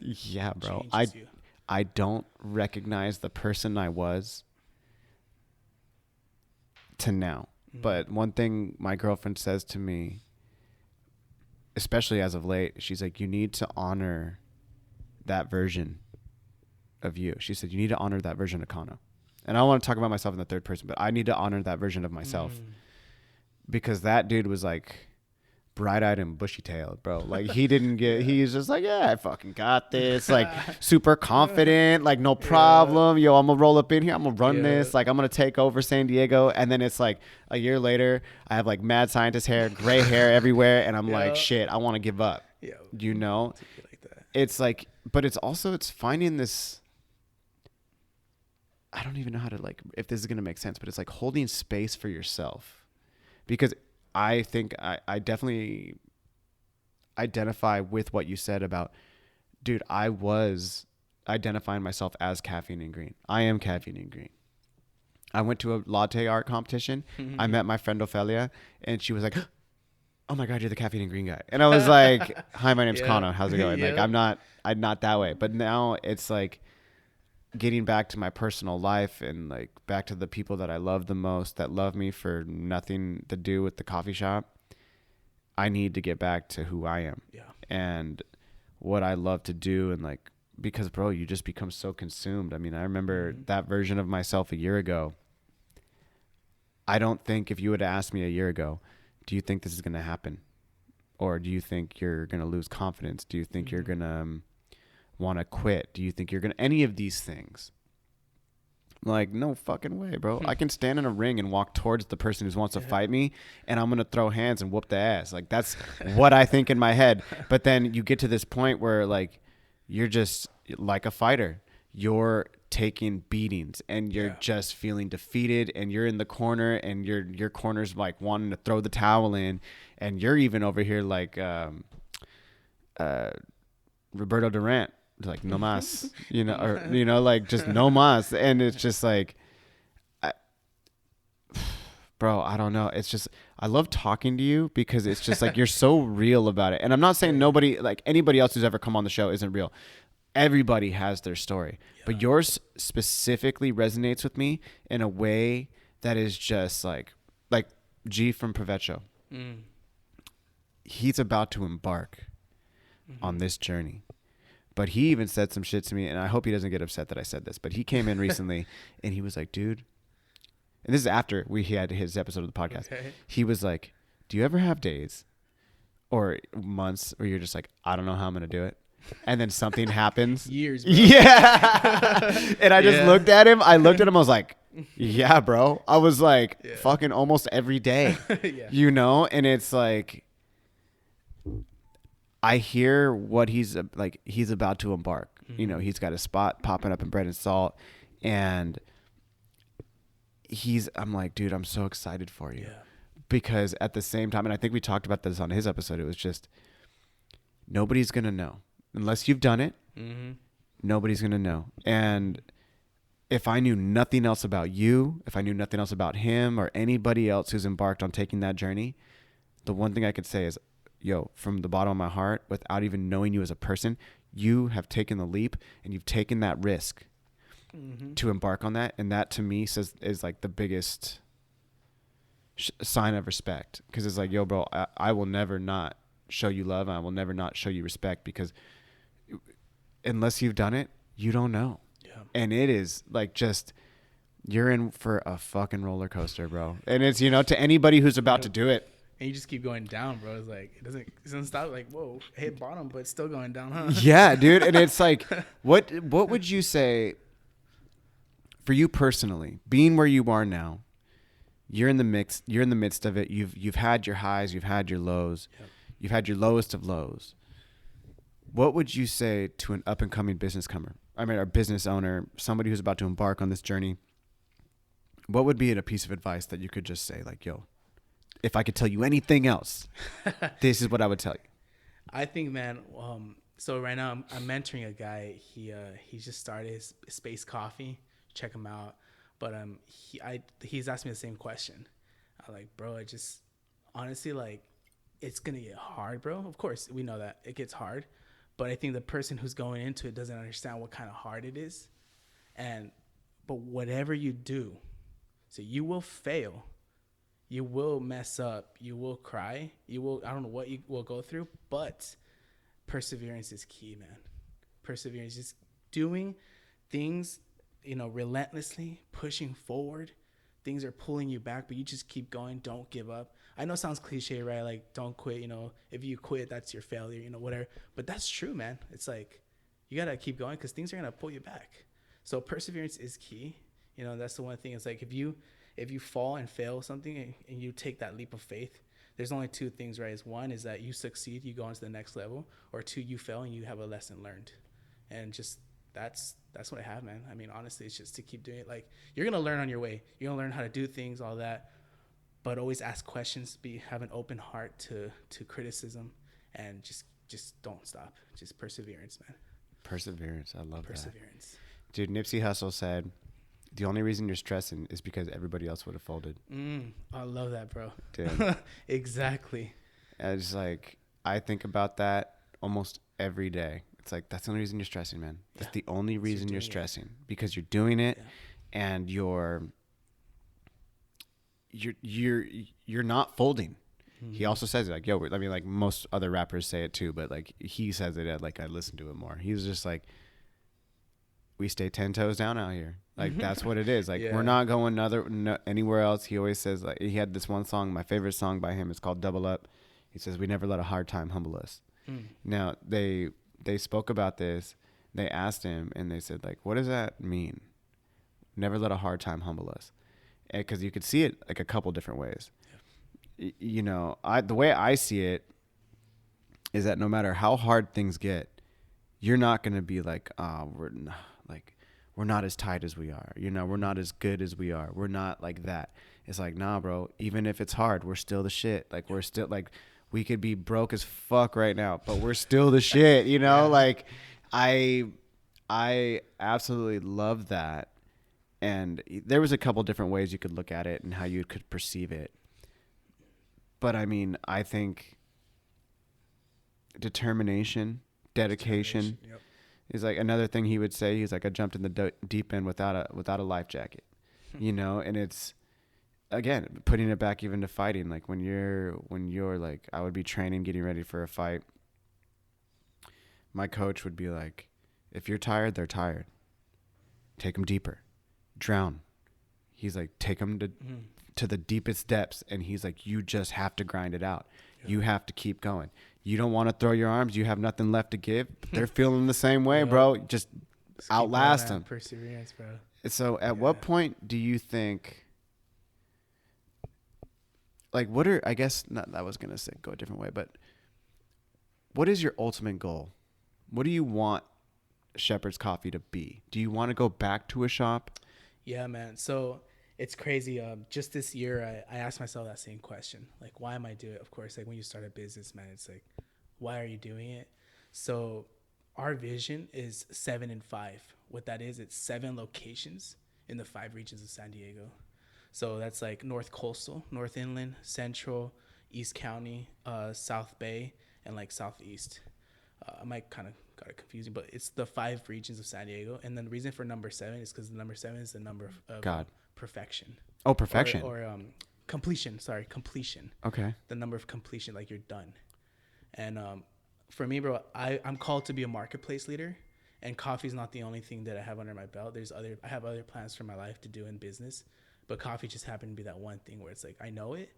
Yeah, bro. I don't recognize the person I was to now. But one thing my girlfriend says to me, especially as of late, she's like, you need to honor that version of you. She said, you need to honor that version of Kano. And I don't want to talk about myself in the third person, but I need to honor that version of myself. Because that dude was like bright-eyed and bushy-tailed, bro. Like he's just like, yeah, I fucking got this. Like super confident, like no problem. Yo, I'm gonna roll up in here. I'm gonna run this. Like I'm gonna take over San Diego. And then it's like a year later, I have like mad scientist hair, gray hair everywhere. And I'm like, shit, I want to give up. You know? It's like, but it's finding this, I don't even know how to like, if this is gonna make sense, but it's like holding space for yourself. Because I think I definitely identify with what you said about, dude, I was identifying myself as Caffeine and Green. I am Caffeine and Green. I went to a latte art competition. I met my friend Ophelia, and she was like, oh my God, you're the Caffeine and Green guy. And I was like, hi, my name's Kano. How's it going? Like, I'm not that way. But now it's like, getting back to my personal life and like back to the people that I love the most, that love me for nothing to do with the coffee shop. I need to get back to who I am and what I love to do. And like, because bro, you just become so consumed. I mean, I remember that version of myself a year ago. I don't think if you would have asked me a year ago, do you think this is going to happen? Or do you think you're going to lose confidence? Do you think you're going to want to quit? Do you think you're gonna any of these things? Like, no fucking way, bro. I can stand in a ring and walk towards the person who wants to fight me, and I'm gonna throw hands and whoop the ass. Like, that's what I think in my head. But then you get to this point where like you're just like a fighter. You're taking beatings and you're just feeling defeated, and you're in the corner, and your corner's like wanting to throw the towel in, and you're even over here like Roberto Durant. Like no mas, you know, or you know, like just no mas, and it's just like, bro, I don't know. It's just I love talking to you because it's just like you're so real about it. And I'm not saying nobody, like anybody else who's ever come on the show, isn't real. Everybody has their story, but yours specifically resonates with me in a way that is just like G from Provecho. He's about to embark on this journey. But he even said some shit to me, and I hope he doesn't get upset that I said this, but he came in recently, and he was like, dude, and this is after he had his episode of the podcast. Okay. He was like, do you ever have days or months where you're just like, I don't know how I'm going to do it? And then something happens. Years, bro. Yeah. And I just looked at him. I was like, yeah, bro. I was like, fucking almost every day, you know? And it's like, I hear what he's about to embark. You know, he's got a spot popping up in Bread and Salt, and I'm like, dude, I'm so excited for you. Because at the same time, and I think we talked about this on his episode, it was just, nobody's going to know. Unless you've done it, nobody's going to know. And if I knew nothing else about you, if I knew nothing else about him or anybody else who's embarked on taking that journey, the one thing I could say is, yo, from the bottom of my heart, without even knowing you as a person, you have taken the leap and you've taken that risk to embark on that. And that to me is like the biggest sign of respect. Cause it's like, yo, bro, I will never not show you love. And I will never not show you respect, because unless you've done it, you don't know. Yeah. And it is like, just, you're in for a fucking roller coaster, bro. And it's, you know, to anybody who's about to do it. And you just keep going down, bro. It's like, it doesn't stop. Like, whoa, it hit bottom, but it's still going down, huh? Yeah, dude. And it's like, what would you say for you personally, being where you are now? You're in the midst of it. You've had your highs, you've had your lows, you've had your lowest of lows. What would you say to an up and coming a business owner, somebody who's about to embark on this journey? What would be a piece of advice that you could just say, like, yo, if I could tell you anything else, this is what I would tell you? I think, man, so right now I'm mentoring a guy. He just started his Space Coffee. Check him out. But he's asked me the same question. I'm like, bro, I just honestly, like, it's gonna get hard, bro. Of course, we know that it gets hard, but I think the person who's going into it doesn't understand what kind of hard it is. But whatever you do, so you will fail, you will mess up, you will cry, I don't know what you will go through, but perseverance is key, man. Perseverance, just doing things, you know, relentlessly pushing forward. Things are pulling you back, but you just keep going. Don't give up. I know it sounds cliche, right? Like, don't quit. You know, if you quit, that's your failure, you know, whatever. But that's true, man. It's like, you got to keep going, because things are going to pull you back. So perseverance is key. You know, that's the one thing. It's like, if you fall and fail something and you take that leap of faith, there's only two things, right? Is one is that you succeed, you go on to the next level, or two, you fail and you have a lesson learned. And just, that's what I have, man. I mean, honestly, it's just to keep doing it. Like, you're going to learn on your way. You're going to learn how to do things, all that. But always ask questions, have an open heart to criticism, and just don't stop. Just perseverance, man. Perseverance. I love perseverance. That. Dude, Nipsey Hussle said, the only reason you're stressing is because everybody else would have folded. I love that, bro. Dude. Exactly. It's like, I think about that almost every day. It's like, that's the only reason you're stressing, man. That's the only reason you're stressing, because you're doing it, and you're not folding. He also says it like, yo, I mean, like most other rappers say it too, but like he says it like, I listen to it more. He's just like, we stay 10 toes down out here. Like, that's what it is. Like, we're not going anywhere else. He always says, like, he had this one song, my favorite song by him, it's called Double Up. He says, we never let a hard time humble us. Now, they spoke about this. They asked him, and they said, like, what does that mean? Never let a hard time humble us. Because you could see it like a couple different ways. You know, the way I see it is that no matter how hard things get, you're not going to be like, we're not as tight as we are. You know, we're not as good as we are. We're not like that. It's like, nah, bro, even if it's hard, we're still the shit. Like, we're still like, we could be broke as fuck right now, but we're still the shit, you know? Like, I absolutely love that. And there was a couple different ways you could look at it and how you could perceive it. But I mean, I think determination, dedication is like another thing he would say. He's like, I jumped in the deep end without a life jacket, you know? And it's, again, putting it back even to fighting. Like, when you're like, I would be training, getting ready for a fight. My coach would be like, if you're tired, they're tired. Take them deeper. Drown. He's like, take them to the deepest depths. And he's like, you just have to grind it out. You have to keep going. You don't want to throw your arms. You have nothing left to give. They're feeling the same way, bro. Just outlast them. Perseverance, bro. So at what point do you think, like, what are, I guess, not, I was going to say go a different way, but what is your ultimate goal? What do you want Shepherd's Coffee to be? Do you want to go back to a shop? Yeah, man. So it's crazy. Just this year, I asked myself that same question. Like, why am I doing it? Of course, like when you start a business, man, it's like, why are you doing it? So our vision is 7 and 5. What that is, it's 7 locations in the 5 regions of San Diego. So that's like North Coastal, North Inland, Central, East County, South Bay, and like Southeast. I might kind of got it confusing, but it's the 5 regions of San Diego. And then the reason for number 7 is because the number 7 is the number of God. Perfection. Oh, perfection. Or completion. Sorry, completion. Okay. The number of completion, like you're done. And for me, bro, I'm called to be a marketplace leader. And coffee is not the only thing that I have under my belt. I have other plans for my life to do in business. But coffee just happened to be that one thing where it's like, I know it.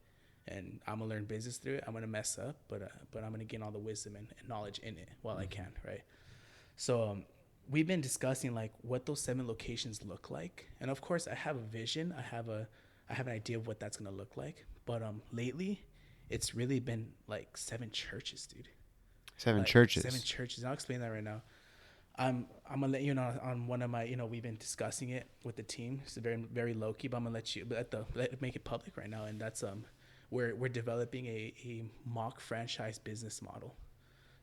And I'm going to learn business through it. I'm going to mess up, but I'm going to gain all the wisdom and knowledge in it while I can, right? So we've been discussing like what those 7 locations look like. And of course, I have a vision. I have an idea of what that's going to look like. But lately, it's really been like 7 churches, dude. 7 like churches. 7 churches. I'll explain that right now. I'm going to let you know on one of my, we've been discussing it with the team. It's very, very low key, but I'm going to make it public right now. And that's we're developing a mock franchise business model.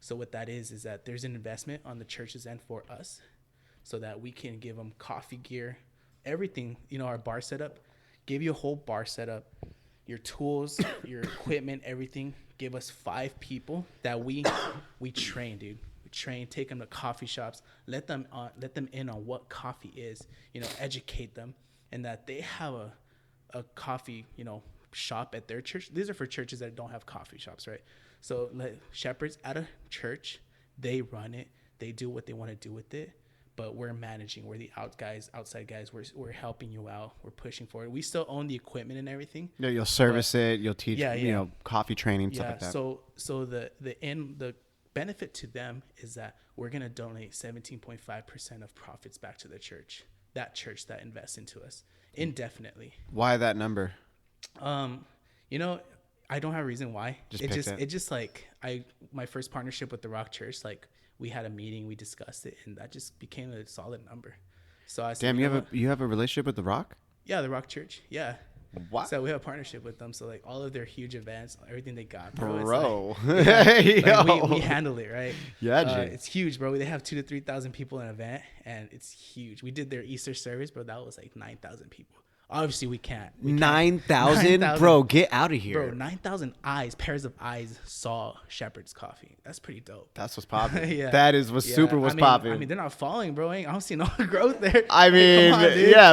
So what that is that there's an investment on the church's end for us so that we can give them coffee gear, everything, our bar setup, give you a whole bar setup, your tools, your equipment, everything. Give us 5 people that we train, dude. We train, take them to coffee shops, let them in on what coffee is, educate them, and that they have a coffee, shop at their church. These are for churches that don't have coffee shops, right? So shepherds at a church, they run it, they do what they want to do with it, but we're managing. We're the outside guys. We're helping you out. We're pushing forward. We still own the equipment and everything. Yeah, you'll service it. You'll teach, coffee training, stuff like that. So the benefit to them is that we're gonna donate 17.5% of profits back to the church. That church that invests into us indefinitely. Why that number? I don't have a reason why. It just like my first partnership with the Rock Church, like we had a meeting, we discussed it, and that just became a solid number. So I said, you have a relationship with the Rock? Yeah, the Rock Church. Yeah. Wow. So we have a partnership with them. So like all of their huge events, everything they got, bro. We handle it, right? Yeah, it's huge, bro. They have 2,000 to 3,000 people in an event, and it's huge. We did their Easter service, bro. That was like 9,000 people. Obviously, we can't. 9,000? Bro, get out of here. Bro, 9,000 pairs of eyes saw Shepherd's Coffee. That's pretty dope. That's what's popping. Yeah. That is what's popping. I mean, they're not falling, bro. I don't see no growth there. I mean,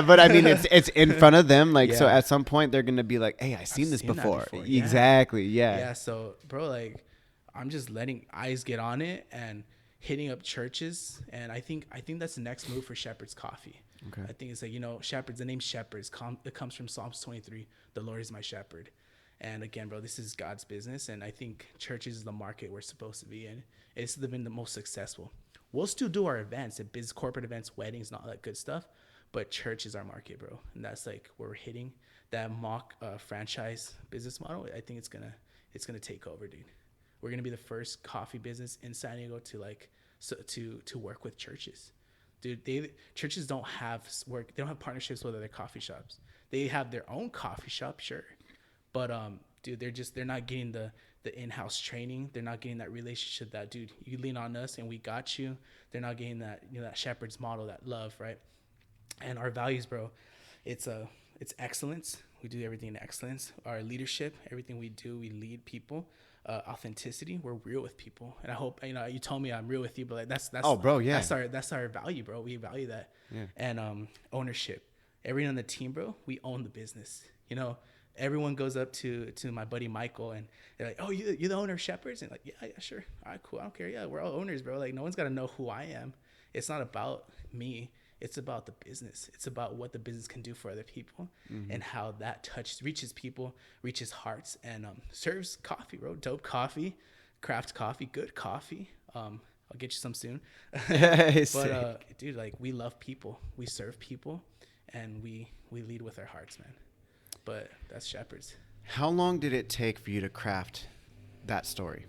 but I mean, it's in front of them. Like, so at some point, they're going to be like, hey, I've seen this before. Exactly, yeah. Yeah, so, bro, like, I'm just letting eyes get on it and hitting up churches. And I think that's the next move for Shepherd's Coffee. Okay. I think it's like, shepherds, the name shepherds, it comes from Psalms 23. The Lord is my shepherd. And again, bro, this is God's business. And I think churches is the market we're supposed to be in. It's been the most successful. We'll still do our events, corporate events, weddings, and all that good stuff. But church is our market, bro. And that's like where we're hitting that mock franchise business model. I think it's gonna take over, dude. We're going to be the first coffee business in San Diego to work with churches. Dude, churches don't have partnerships with other coffee shops. They have their own coffee shop, sure, but dude, they're not getting the in-house training. They're not getting that relationship that, dude, you lean on us and we got you. They're not getting that that shepherd's model, that love, right? And our values, bro, it's excellence. We do everything in excellence. Our leadership, everything we do, we lead people. Authenticity, we're real with people, and I hope you told me I'm real with you, but like that's oh, bro, yeah, that's our value, bro. We value that. Yeah. And ownership, everyone on the team, bro, we own the business. Everyone goes up to my buddy Michael and they're like, oh, you're the owner of Shepherds? And like, yeah, sure, all right, cool, I don't care. Yeah, we're all owners, bro. Like, no one's got to know who I am. It's not about me. It's about the business. It's about what the business can do for other people, and how that reaches people, reaches hearts, and serves coffee, bro. Dope coffee, craft coffee, good coffee. I'll get you some soon. But dude, like, we love people, we serve people, and we lead with our hearts, man. But that's Shepherds. How long did it take for you to craft that story?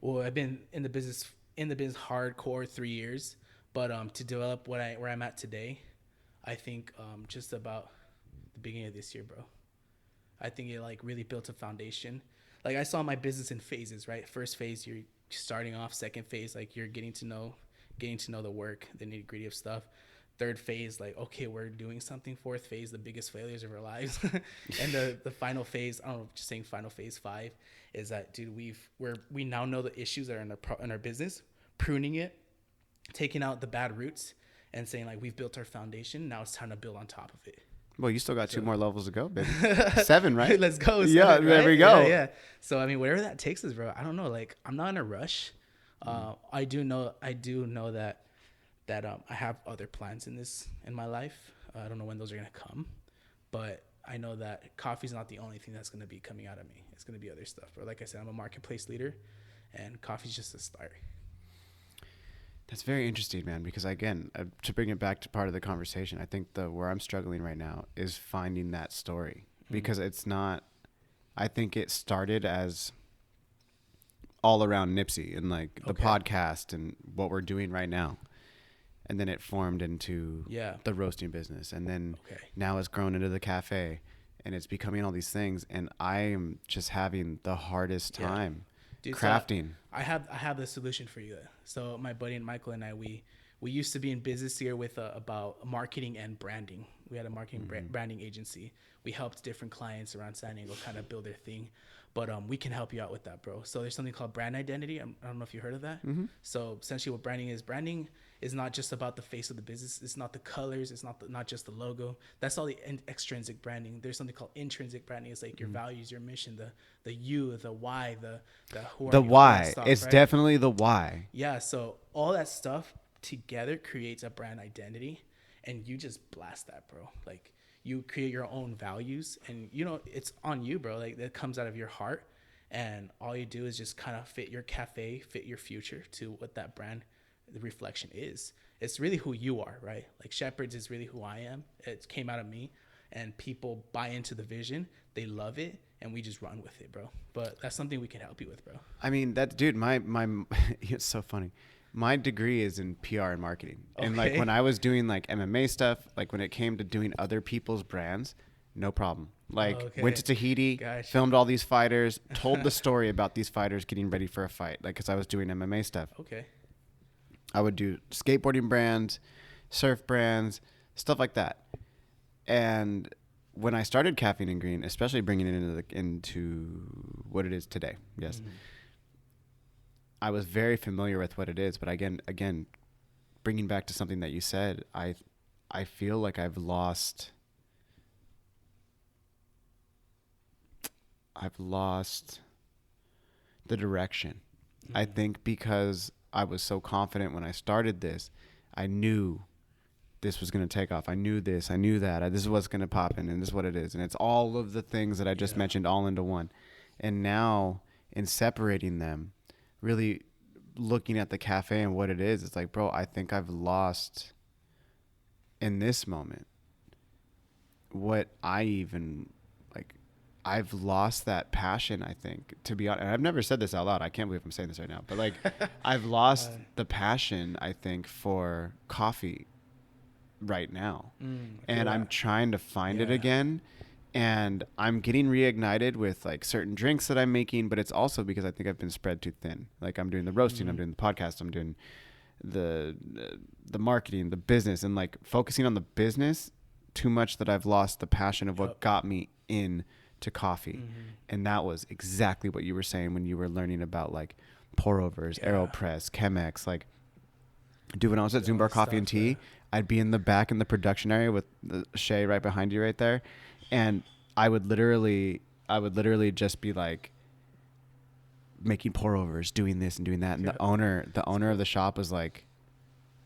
Well, I've been in the business hardcore 3 years. But to develop where I'm at today, I think just about the beginning of this year, bro. I think it like really built a foundation. Like, I saw my business in phases, right? First phase, you're starting off. Second phase, like, you're getting to know the work, the nitty gritty of stuff. third phase, like, okay, we're doing something. Fourth phase, the biggest failures of our lives. And the final phase, I don't know, just saying final phase 5 is that, dude, we now know the issues that are in our business, pruning it, taking out the bad roots, and saying, like, we've built our foundation. Now it's time to build on top of it. Well, you still got 2 more levels to go, baby. 7, right? Let's go. 7, yeah, there we go. Yeah. So, I mean, wherever that takes us, bro, I don't know. Like, I'm not in a rush. I do know that I have other plans in my life. I don't know when those are going to come, but I know that coffee's not the only thing that's going to be coming out of me. It's going to be other stuff. But like I said, I'm a marketplace leader, and coffee's just a start. That's very interesting, man, because again, to bring it back to part of the conversation, I think where I'm struggling right now is finding that story, because it's not, I think it started as all around Nipsey and like the podcast and what we're doing right now. And then it formed into the roasting business. And then now it's grown into the cafe, and it's becoming all these things. And I am just having the hardest time crafting. So I have the solution for you. So my buddy and Michael and I, we used to be in business here with about marketing and branding. We had a marketing branding agency. We helped different clients around San Diego kind of build their thing. But we can help you out with that, bro. So there's something called brand identity. I don't know if you heard of that. So essentially what branding is not just about the face of the business. It's not the colors. It's not just the logo. That's all the extrinsic branding. There's something called intrinsic branding. It's like your values, your mission, the you, the why, the who are the you, why. Stuff, it's right? definitely the why. Yeah. So all that stuff together creates a brand identity, and you just blast that, bro. Like, you create your own values, and it's on you, bro. Like, that comes out of your heart, and all you do is just kind of fit your cafe, fit your future to what that brand, the reflection is. It's really who you are, right? Like, Shepherd's is really who I am. It came out of me, and people buy into the vision. They love it, and we just run with it, bro. But that's something we can help you with, bro. I mean, dude, my it's so funny. My degree is in PR and marketing. And like when I was doing like MMA stuff, like when it came to doing other people's brands, no problem. Like went to Tahiti, filmed all these fighters, told the story about these fighters getting ready for a fight. Like, cause I was doing MMA stuff. Okay. I would do skateboarding brands, surf brands, stuff like that. And when I started Caffeine and Green, especially bringing it into what it is today. Yes. I was very familiar with what it is, but again, bringing back to something that you said, I feel like I've lost the direction. I think because I was so confident when I started this, I knew this was going to take off. I knew this, I knew that. This is what's going to pop in, and this is what it is. And it's all of the things that I just mentioned all into one. And now in separating them, really looking at the cafe and what it is, it's like, bro, I think I've lost in this moment what I even like. I've lost that passion, I think, to be honest. And I've never said this out loud. I can't believe I'm saying this right now. But like, I've lost the passion, I think, for coffee right now. And I'm trying to find it again. And I'm getting reignited with like certain drinks that I'm making, but it's also because I think I've been spread too thin. Like, I'm doing the roasting, I'm doing the podcast, I'm doing the marketing, the business, and like focusing on the business too much that I've lost the passion of what got me in to coffee. And that was exactly what you were saying when you were learning about like pour overs, AeroPress, Chemex. Like, dude, when I was at Zoombar Coffee and Tea, I'd be in the back in the production area with Shay right behind you right there. And I would literally just be like making pour overs, doing this and doing that. And the owner of the shop was like,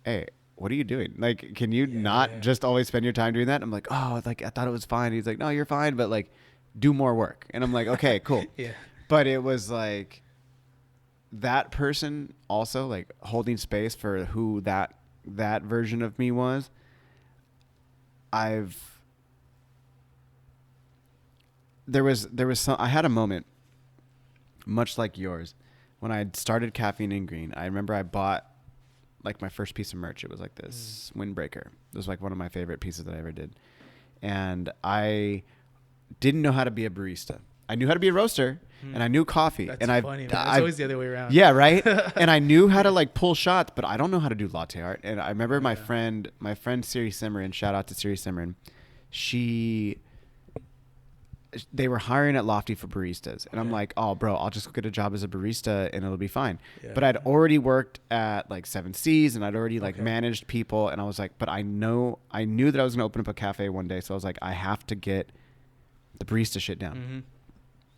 "Hey, what are you doing? Like, can you not just always spend your time doing that?" I'm like, "Oh, like I thought it was fine." He's like, "No, you're fine, but like do more work." And I'm like, "Okay, cool." But it was like that person also like holding space for who that version of me was. There was some, I had a moment much like yours when I started Caffeine and Green. I remember I bought like my first piece of merch. It was like this windbreaker. It was like one of my favorite pieces that I ever did. And I didn't know how to be a barista. I knew how to be a roaster and I knew coffee. That's and funny, man. It's always the other way around. Yeah, right. And I knew how to like pull shots, but I don't know how to do latte art. And I remember my friend Siri Simmerin, shout out to Siri Simmerin. They were hiring at Lofty for baristas. And I'm like, oh, bro, I'll just go get a job as a barista and it'll be fine. Yeah. But I'd already worked at like 7 C's and I'd already like managed people. And I was like, but I knew that I was going to open up a cafe one day. So I was like, I have to get the barista shit down. Mm-hmm.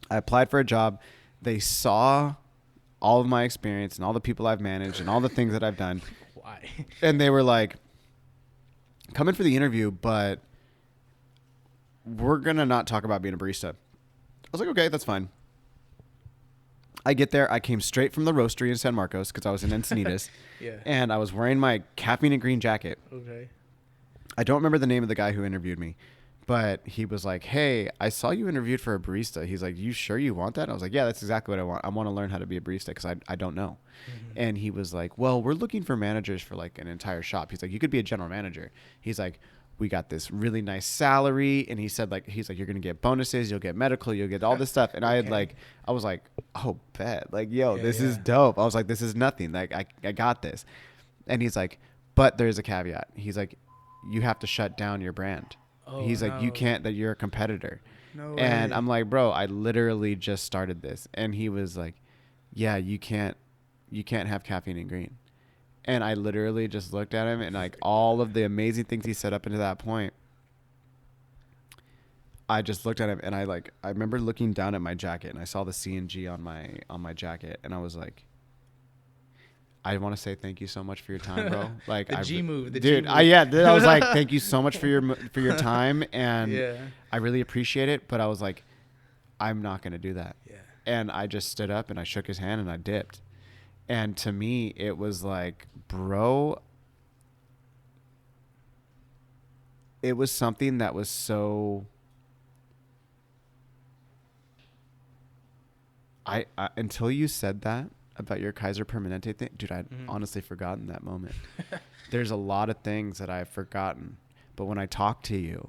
I applied for a job. They saw all of my experience and all the people I've managed and all the things that I've done. Why? And they were like, come in for the interview, but we're going to not talk about being a barista. I was like, okay, that's fine. I get there. I came straight from the roastery in San Marcos because I was in Encinitas. And I was wearing my caffeine and green jacket. Okay. I don't remember the name of the guy who interviewed me. But he was like, hey, I saw you interviewed for a barista. He's like, you sure you want that? And I was like, yeah, that's exactly what I want. I want to learn how to be a barista because I don't know. Mm-hmm. And he was like, well, we're looking for managers for like an entire shop. He's like, you could be a general manager. He's like, we got this really nice salary. And he said, like, he's like, you're going to get bonuses. You'll get medical. You'll get all this stuff. And I was like, oh, bet. Like, yo, this is dope. I was like, this is nothing. Like, I got this. And he's like, but there's a caveat. He's like, you have to shut down your brand. Oh, he's like, you can't, that you're a competitor. No way. And I'm like, bro, I literally just started this. And he was like, yeah, you can't have caffeine and green. And I literally just looked at him and like all of the amazing things he said up until that point. I just looked at him and I remember looking down at my jacket and I saw the C&G on my jacket. And I was like, I want to say thank you so much for your time, bro. Like the G move, I was like, thank you so much for your time, and I really appreciate it. But I was like, I'm not gonna do that. Yeah. And I just stood up and I shook his hand and I dipped. And to me, it was like, bro, it was something that was so. I until you said that about your Kaiser Permanente thing, dude, I'd honestly forgotten that moment. There's a lot of things that I've forgotten, but when I talk to you,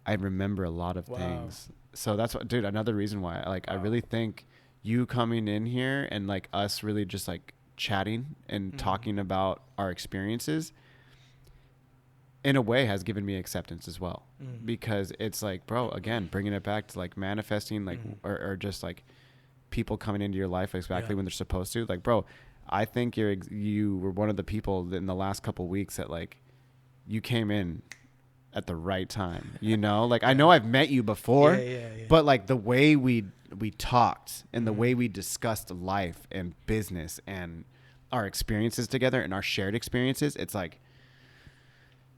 I remember a lot of things. So that's what, dude, another reason why I really think you coming in here and like us really just like chatting and talking about our experiences in a way has given me acceptance as well, because it's like, bro, again, bringing it back to like manifesting, like, or just like people coming into your life exactly when they're supposed to. Like, bro, I think you were one of the people in the last couple of weeks that like you came in at the right time, you know? Like, I know I've met you before, but like the way we talked and the way we discussed life and business and our experiences together and our shared experiences, it's like,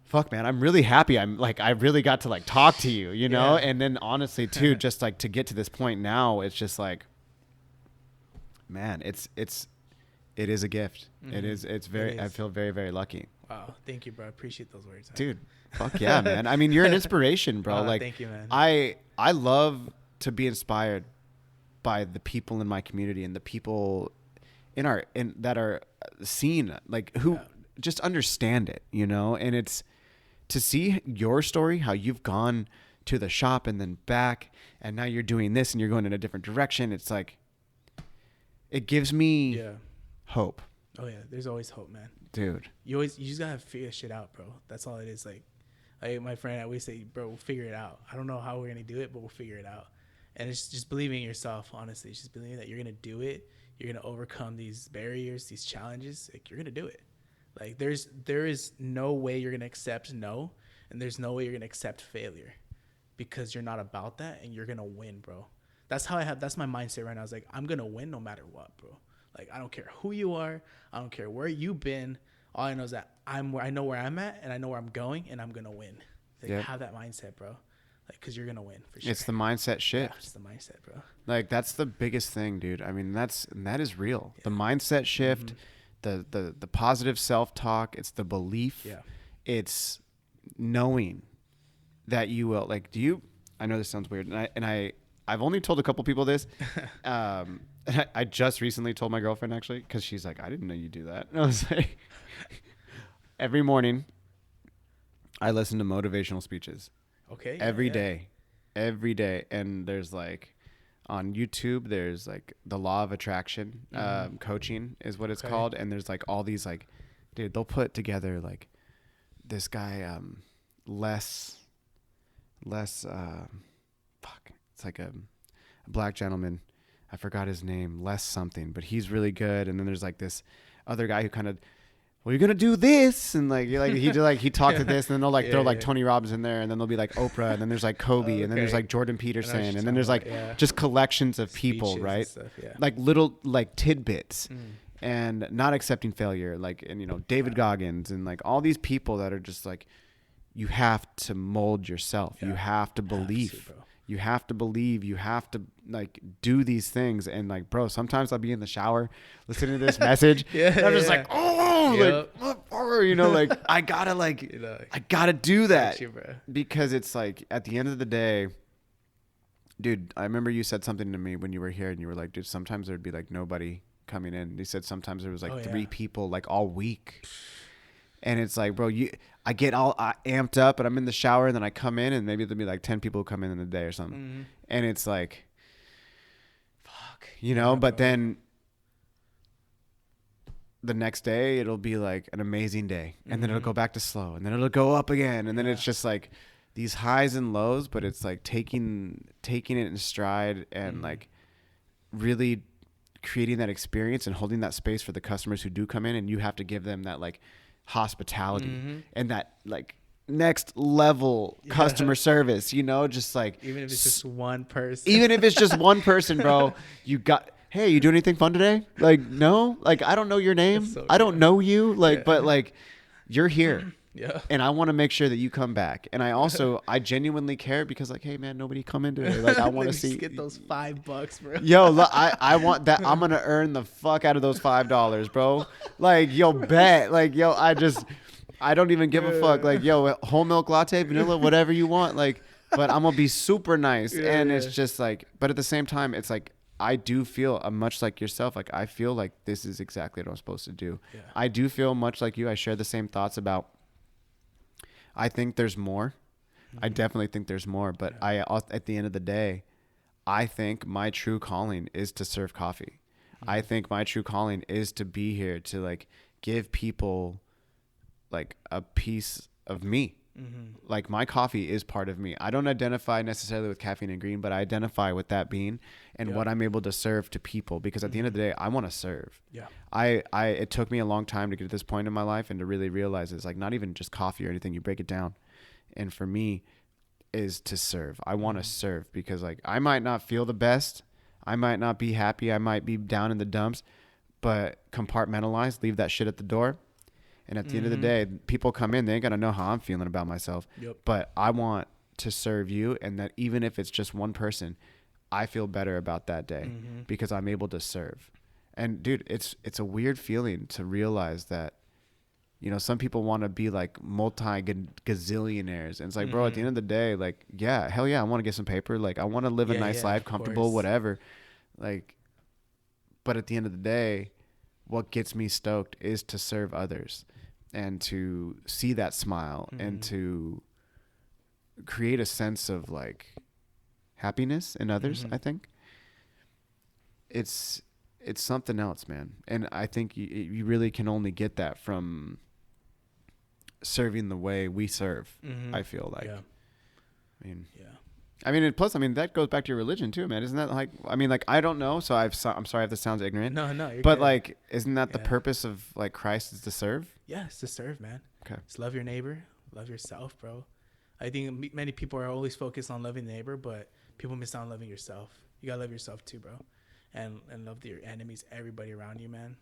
fuck, man, I'm really happy. I'm like, I really got to like talk to you, you know? And then honestly too, just like to get to this point now, it's just like, man, it is a gift. I feel very, very lucky. Wow. Thank you, bro. I appreciate those words. Dude, fuck yeah, man. I mean, you're an inspiration, bro. Like, thank you, man. I love to be inspired by the people in my community and the people that are seen, like who just understand it, you know? And it's to see your story, how you've gone to the shop and then back, and now you're doing this and you're going in a different direction. It's like, it gives me hope. Oh yeah, there's always hope, man. Dude, you just gotta figure shit out, bro. That's all it is. Like my friend, I always say, bro, we'll figure it out. I don't know how we're gonna do it, but we'll figure it out. And it's just believing in yourself. Honestly, it's just believing that you're gonna do it. You're gonna overcome these barriers, these challenges. Like, you're gonna do it. Like, there is no way you're gonna accept no, and there's no way you're gonna accept failure, because you're not about that, and you're gonna win, bro. That's my mindset right now. I was like, I'm going to win no matter what, bro. Like, I don't care who you are. I don't care where you've been. All I know is that I know where I'm at, and I know where I'm going, and I'm going to win. Like, have that mindset, bro. Like, because you're going to win for sure. It's the mindset shift. Yeah, it's the mindset, bro. Like, that's the biggest thing, dude. I mean, that is real. Yeah. The mindset shift, the positive self-talk, it's the belief. Yeah. It's knowing that you will. Like, I know this sounds weird, and I've only told a couple people this. I just recently told my girlfriend, actually, because she's like, I didn't know you do that. And I was like, every morning I listen to motivational speeches. Okay. Every day. And there's like on YouTube, there's like the law of attraction, coaching is what it's called. And there's like all these like, dude, they'll put together like this guy, it's like a black gentleman. I forgot his name, Les something, but he's really good. And then there's like this other guy who kind of, well, you're gonna do this, and like he talked to this, and then they'll like throw like Tony Robbins in there, and then there'll be like Oprah, and then there's like Kobe, and then there's like Jordan Peterson, and then there's like just collections of people, right? Stuff, like little like tidbits, and not accepting failure, like, and you know, David Goggins, and like all these people that are just like, you have to mold yourself, you have to believe. You have to believe, you have to like do these things. And like, bro, sometimes I'll be in the shower listening to this message. And I'm just like, oh, like, you know, like I gotta like, I gotta do that because it's like at the end of the day, dude, I remember you said something to me when you were here and you were like, dude, sometimes there'd be like nobody coming in. You said sometimes there was like 3 people like all week. And it's like, bro, I get all amped up and I'm in the shower and then I come in and maybe there'll be like 10 people who come in a day or something. And it's like, fuck, you know, but then the next day it'll be like an amazing day and then it'll go back to slow and then it'll go up again. And then it's just like these highs and lows, but it's like taking it in stride and like really creating that experience and holding that space for the customers who do come in, and you have to give them that like hospitality and that like next level customer service, you know, just like even if it's just one person, bro, hey, you do anything fun today? Like, no, like, I don't know your name. So I don't know you, like, but like you're here. And I want to make sure that you come back. And I genuinely care because like, hey man, nobody come in today. Like I want to see, get those $5, bro. Yo, look, I want that. I'm going to earn the fuck out of those $5, bro. Like, yo, bet. Like, yo, I don't even give a fuck. Like, yo, whole milk latte, vanilla, whatever you want. Like, but I'm going to be super nice. It's just like, but at the same time, it's like, I do feel much like yourself. Like, I feel like this is exactly what I'm supposed to do. I do feel much like you. I share the same thoughts about, I think there's more. I definitely think there's more. But at the end of the day, I think my true calling is to serve coffee. I think my true calling is to be here to like give people like a piece of me. Like my coffee is part of me. I don't identify necessarily with caffeine and green, but I identify with that bean and what I'm able to serve to people, because at the end of the day, I want to serve. It took me a long time to get to this point in my life and to really realize it's like not even just coffee or anything. You break it down. And for me is to serve. I want to serve because like I might not feel the best. I might not be happy. I might be down in the dumps, but compartmentalize, leave that shit at the door. And at the end of the day, people come in, they ain't got to know how I'm feeling about myself. But I want to serve you, and that even if it's just one person, I feel better about that day because I'm able to serve. And dude, it's a weird feeling to realize that, you know, some people want to be like multi-gazillionaires. And it's like, bro, at the end of the day, like, yeah, hell yeah, I want to get some paper. Like, I want to live a nice life, comfortable, whatever. Like, but at the end of the day, what gets me stoked is to serve others and to see that smile and to create a sense of like happiness in others. I think it's something else, man. And I think you really can only get that from serving the way we serve. I feel like, I mean, plus, I mean, that goes back to your religion too, man. Isn't that like, I mean, like, I don't know. So I'm sorry if this sounds ignorant. No, you're but good. Like, isn't that the purpose of like Christ is to serve? Yeah, it's to serve, man. Okay. Just love your neighbor, love yourself, bro. I think many people are always focused on loving the neighbor, but people miss out on loving yourself. You gotta love yourself too, bro. And love your enemies, everybody around you, man.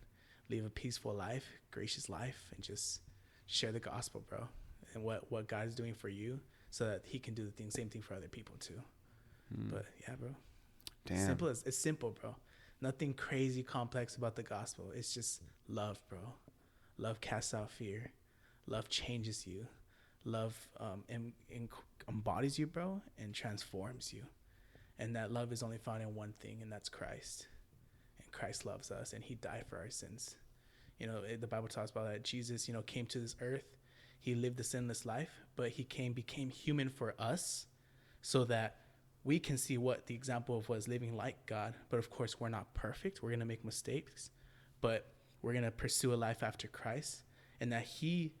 Live a peaceful life, gracious life, and just share the gospel, bro. And what God is doing for you, so that He can do the same thing for other people too. But yeah, bro. Damn. It's simple, bro. Nothing crazy complex about the gospel. It's just love, bro. Love casts out fear. Love changes you. Love embodies you, bro, and transforms you. And that love is only found in one thing, and that's Christ. And Christ loves us, and He died for our sins. You know, the Bible talks about that Jesus, you know, came to this earth. He lived a sinless life, but He became human for us, so that we can see what the example of was living like God. But of course, we're not perfect. We're going to make mistakes, but we're going to pursue a life after Christ, and that he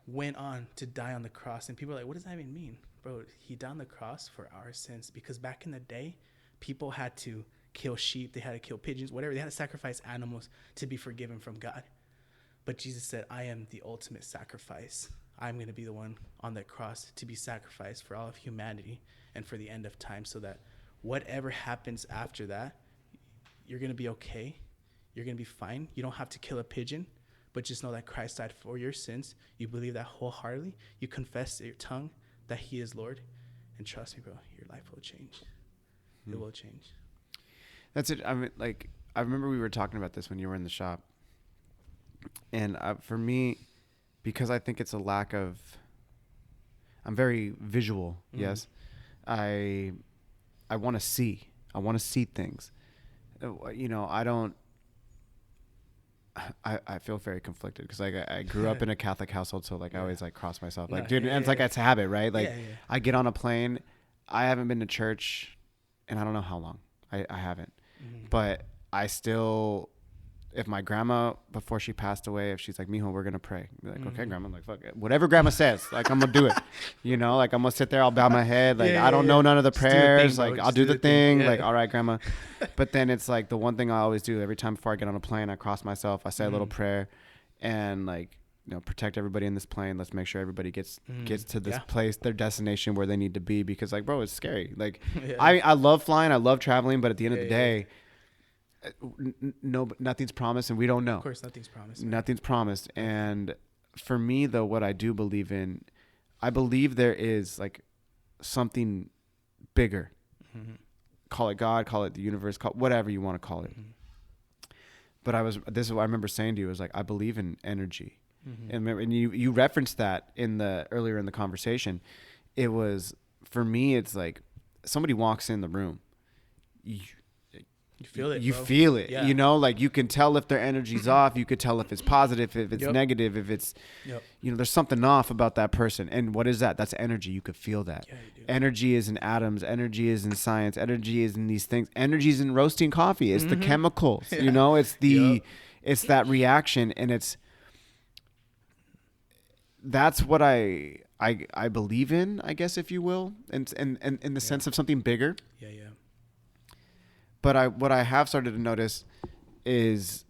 went on to die on the cross. And people are like, what does that even mean? Bro, he died on the cross for our sins, because back in the day, people had to kill sheep, they had to kill pigeons, whatever. They had to sacrifice animals to be forgiven from God. But Jesus said, I am the ultimate sacrifice. I'm going to be the one on that cross to be sacrificed for all of humanity and for the end of time, so that whatever happens after that, you're going to be okay. You're going to be fine. You don't have to kill a pigeon, but just know that Christ died for your sins. You believe that wholeheartedly. You confess with your tongue that he is Lord. And trust me, bro, your life will change. It will change. That's it. I mean, like, I remember we were talking about this when you were in the shop. And for me, because I think it's a lack of, I'm very visual. Yes. I want to see. I want to see things. You know, I feel very conflicted, because like I grew up in a Catholic household, so like I always like cross myself, like, dude, and it's like it's a habit, right? Like I get on a plane, I haven't been to church, and I don't know how long. I haven't, but I still, if my grandma, before she passed away, if she's like, mijo, we're gonna pray, I'd be like, okay, grandma. I'm like, fuck it, whatever grandma says, like I'm gonna do it, you know, like I'm gonna sit there, I'll bow my head, like I don't know none of the prayers, like I'll do the thing, like all right, grandma. But then it's like the one thing I always do every time before I get on a plane, I cross myself, I say a little prayer, and like, you know, protect everybody in this plane. Let's make sure everybody gets to this place, their destination, where they need to be, because like, bro, it's scary. Like I love flying, I love traveling, but at the end of the day, no, nothing's promised, and we don't know. Of course, nothing's promised. Nothing's promised. And for me, though, what I do believe in, I believe there is like something bigger. Call it God, call it the universe, call whatever you want to call it. But this is what I remember saying to you, is like, I believe in energy. And you referenced that earlier in the conversation. It was, for me, it's like somebody walks in the room. You feel it. You feel it. Yeah. You know, like you can tell if their energy's off. You could tell if it's positive, if it's negative, if it's, you know, there's something off about that person. And what is that? That's energy. You could feel that. Yeah, you do. Energy is in atoms. Energy is in science. Energy is in these things. Energy is in roasting coffee. It's the chemicals. You know, it's it's that reaction, and that's what I believe in, I guess, if you will, and in the sense of something bigger. Yeah. But what I have started to notice is,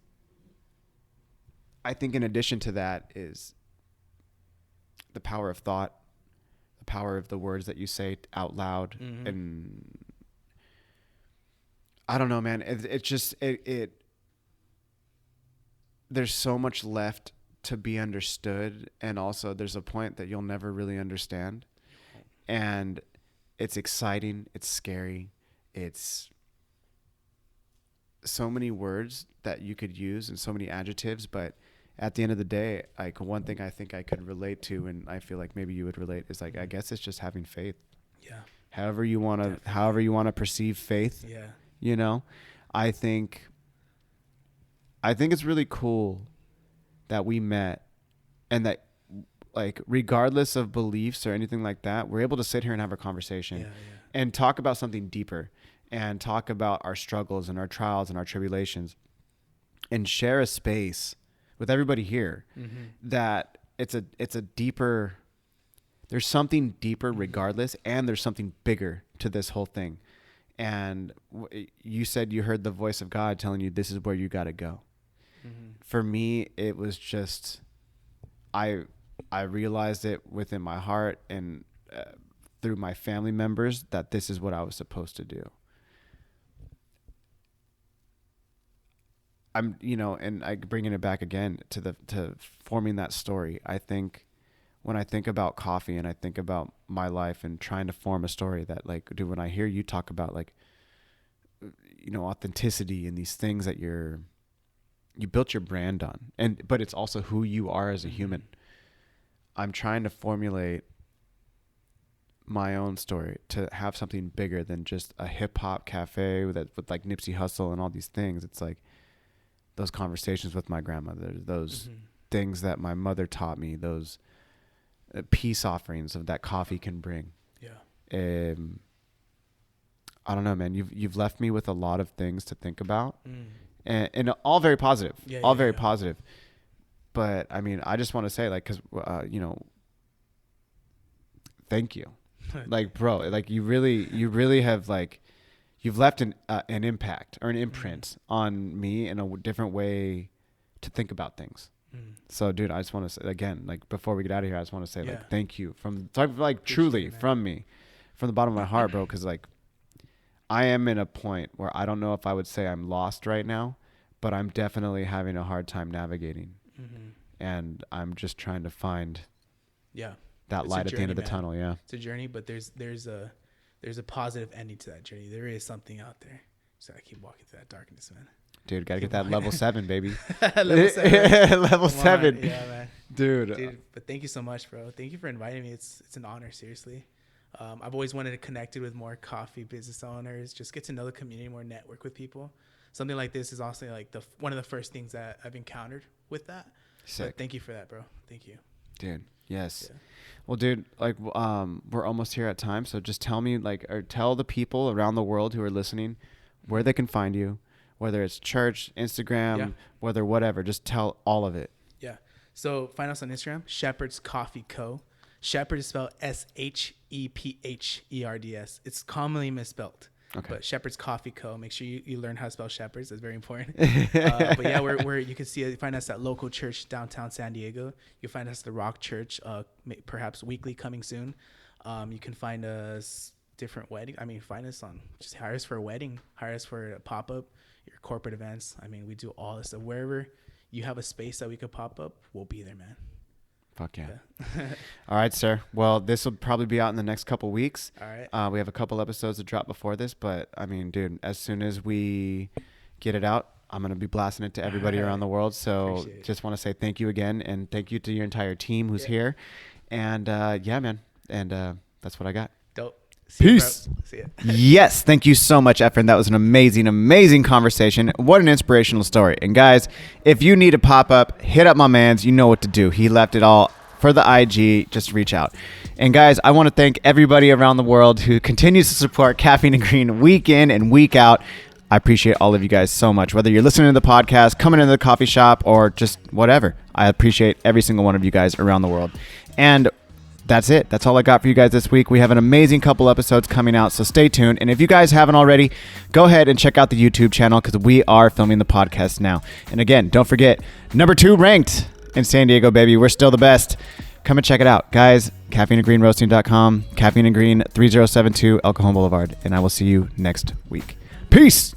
I think in addition to that, is the power of thought, the power of the words that you say out loud. And I don't know, man, it just, there's so much left to be understood. And also there's a point that you'll never really understand. And it's exciting. It's scary. It's so many words that you could use and so many adjectives, but at the end of the day, like one thing I think I could relate to, and I feel like maybe you would relate, is like, I guess it's just having faith. Yeah. However you want to perceive faith. Yeah. You know, I think it's really cool that we met, and that, like, regardless of beliefs or anything like that, we're able to sit here and have a conversation and talk about something deeper, and talk about our struggles and our trials and our tribulations, and share a space with everybody here that it's a deeper, there's something deeper regardless, and there's something bigger to this whole thing. And you said you heard the voice of God telling you this is where you got to go. For me, it was just, I realized it within my heart and through my family members that this is what I was supposed to do. I'm, you know, and I bringing it back again to forming that story. I think when I think about coffee and I think about my life and trying to form a story that, like, dude, when I hear you talk about, like, you know, authenticity and these things that you built your brand on, but it's also who you are as a human. I'm trying to formulate my own story to have something bigger than just a hip hop cafe with like Nipsey Hussle and all these things. It's like those conversations with my grandmother, those things that my mother taught me, those peace offerings of that coffee can bring. Yeah. I don't know, man. You've left me with a lot of things to think about, and all very positive, all very positive. But I mean, I just want to say, like, because thank you, like, bro, like you really have, like, you've left an impact or an imprint on me in a different way to think about things. So, dude, I just want to say again, like, before we get out of here, I just want to say, like, thank you truly from me, from the bottom of my heart, bro. Because, like, I am in a point where I don't know if I would say I'm lost right now, but I'm definitely having a hard time navigating, and I'm just trying to find that light at the end of the tunnel. Yeah, it's a journey, but there's a positive ending to that journey. There is something out there. So I keep walking through that darkness, man. Dude, gotta get that level 7, baby. Level 7. Level 7. Yeah, man. Dude, but thank you so much, bro. Thank you for inviting me. It's an honor, seriously. I've always wanted to connect with more coffee business owners, just get to know the community more, network with people. Something like this is also like one of the first things that I've encountered with that. Sick. But thank you for that, bro. Thank you. Dude, yes. Yeah. Well, dude, like, we're almost here at time, so just tell me, like, or tell the people around the world who are listening where they can find you. Whether it's church, Instagram, whether whatever, just tell all of it. Yeah. So find us on Instagram, Shepherd's Coffee Co. Shepherd is spelled Shepherds. It's commonly misspelled. Okay. But Shepherd's Coffee Co. Make sure you learn how to spell Shepherds. That's very important. But yeah, we're you can find us at local church downtown San Diego. You'll find us at the Rock Church, perhaps weekly coming soon. You can find us different wedding. I mean, find us on, just hire us for a wedding, hire us for a pop-up, your corporate events. I mean, we do all this stuff. Wherever you have a space that we could pop up, we'll be there, man. Fuck yeah. All right, sir. Well, this will probably be out in the next couple weeks. All right. We have a couple episodes to drop before this, but I mean, dude, as soon as we get it out, I'm going to be blasting it to everybody around the world. So just want to say thank you again, and thank you to your entire team who's here. And yeah, man. And that's what I got. Dope. Peace. See ya. Yes. Thank you so much, Efren. That was an amazing, amazing conversation. What an inspirational story. And guys, if you need a pop-up, hit up my mans. You know what to do. He left it all for the IG. Just reach out. And guys, I want to thank everybody around the world who continues to support Caffeine and Green week in and week out. I appreciate all of you guys so much. Whether you're listening to the podcast, coming into the coffee shop, or just whatever. I appreciate every single one of you guys around the world. And that's it. That's all I got for you guys this week. We have an amazing couple episodes coming out, so stay tuned. And if you guys haven't already, go ahead and check out the YouTube channel because we are filming the podcast now. And again, don't forget, number 2 ranked in San Diego, baby. We're still the best. Come and check it out. Guys, caffeineandgreenroasting.com, Caffeine and Green 3072 El Cajon Boulevard. And I will see you next week. Peace.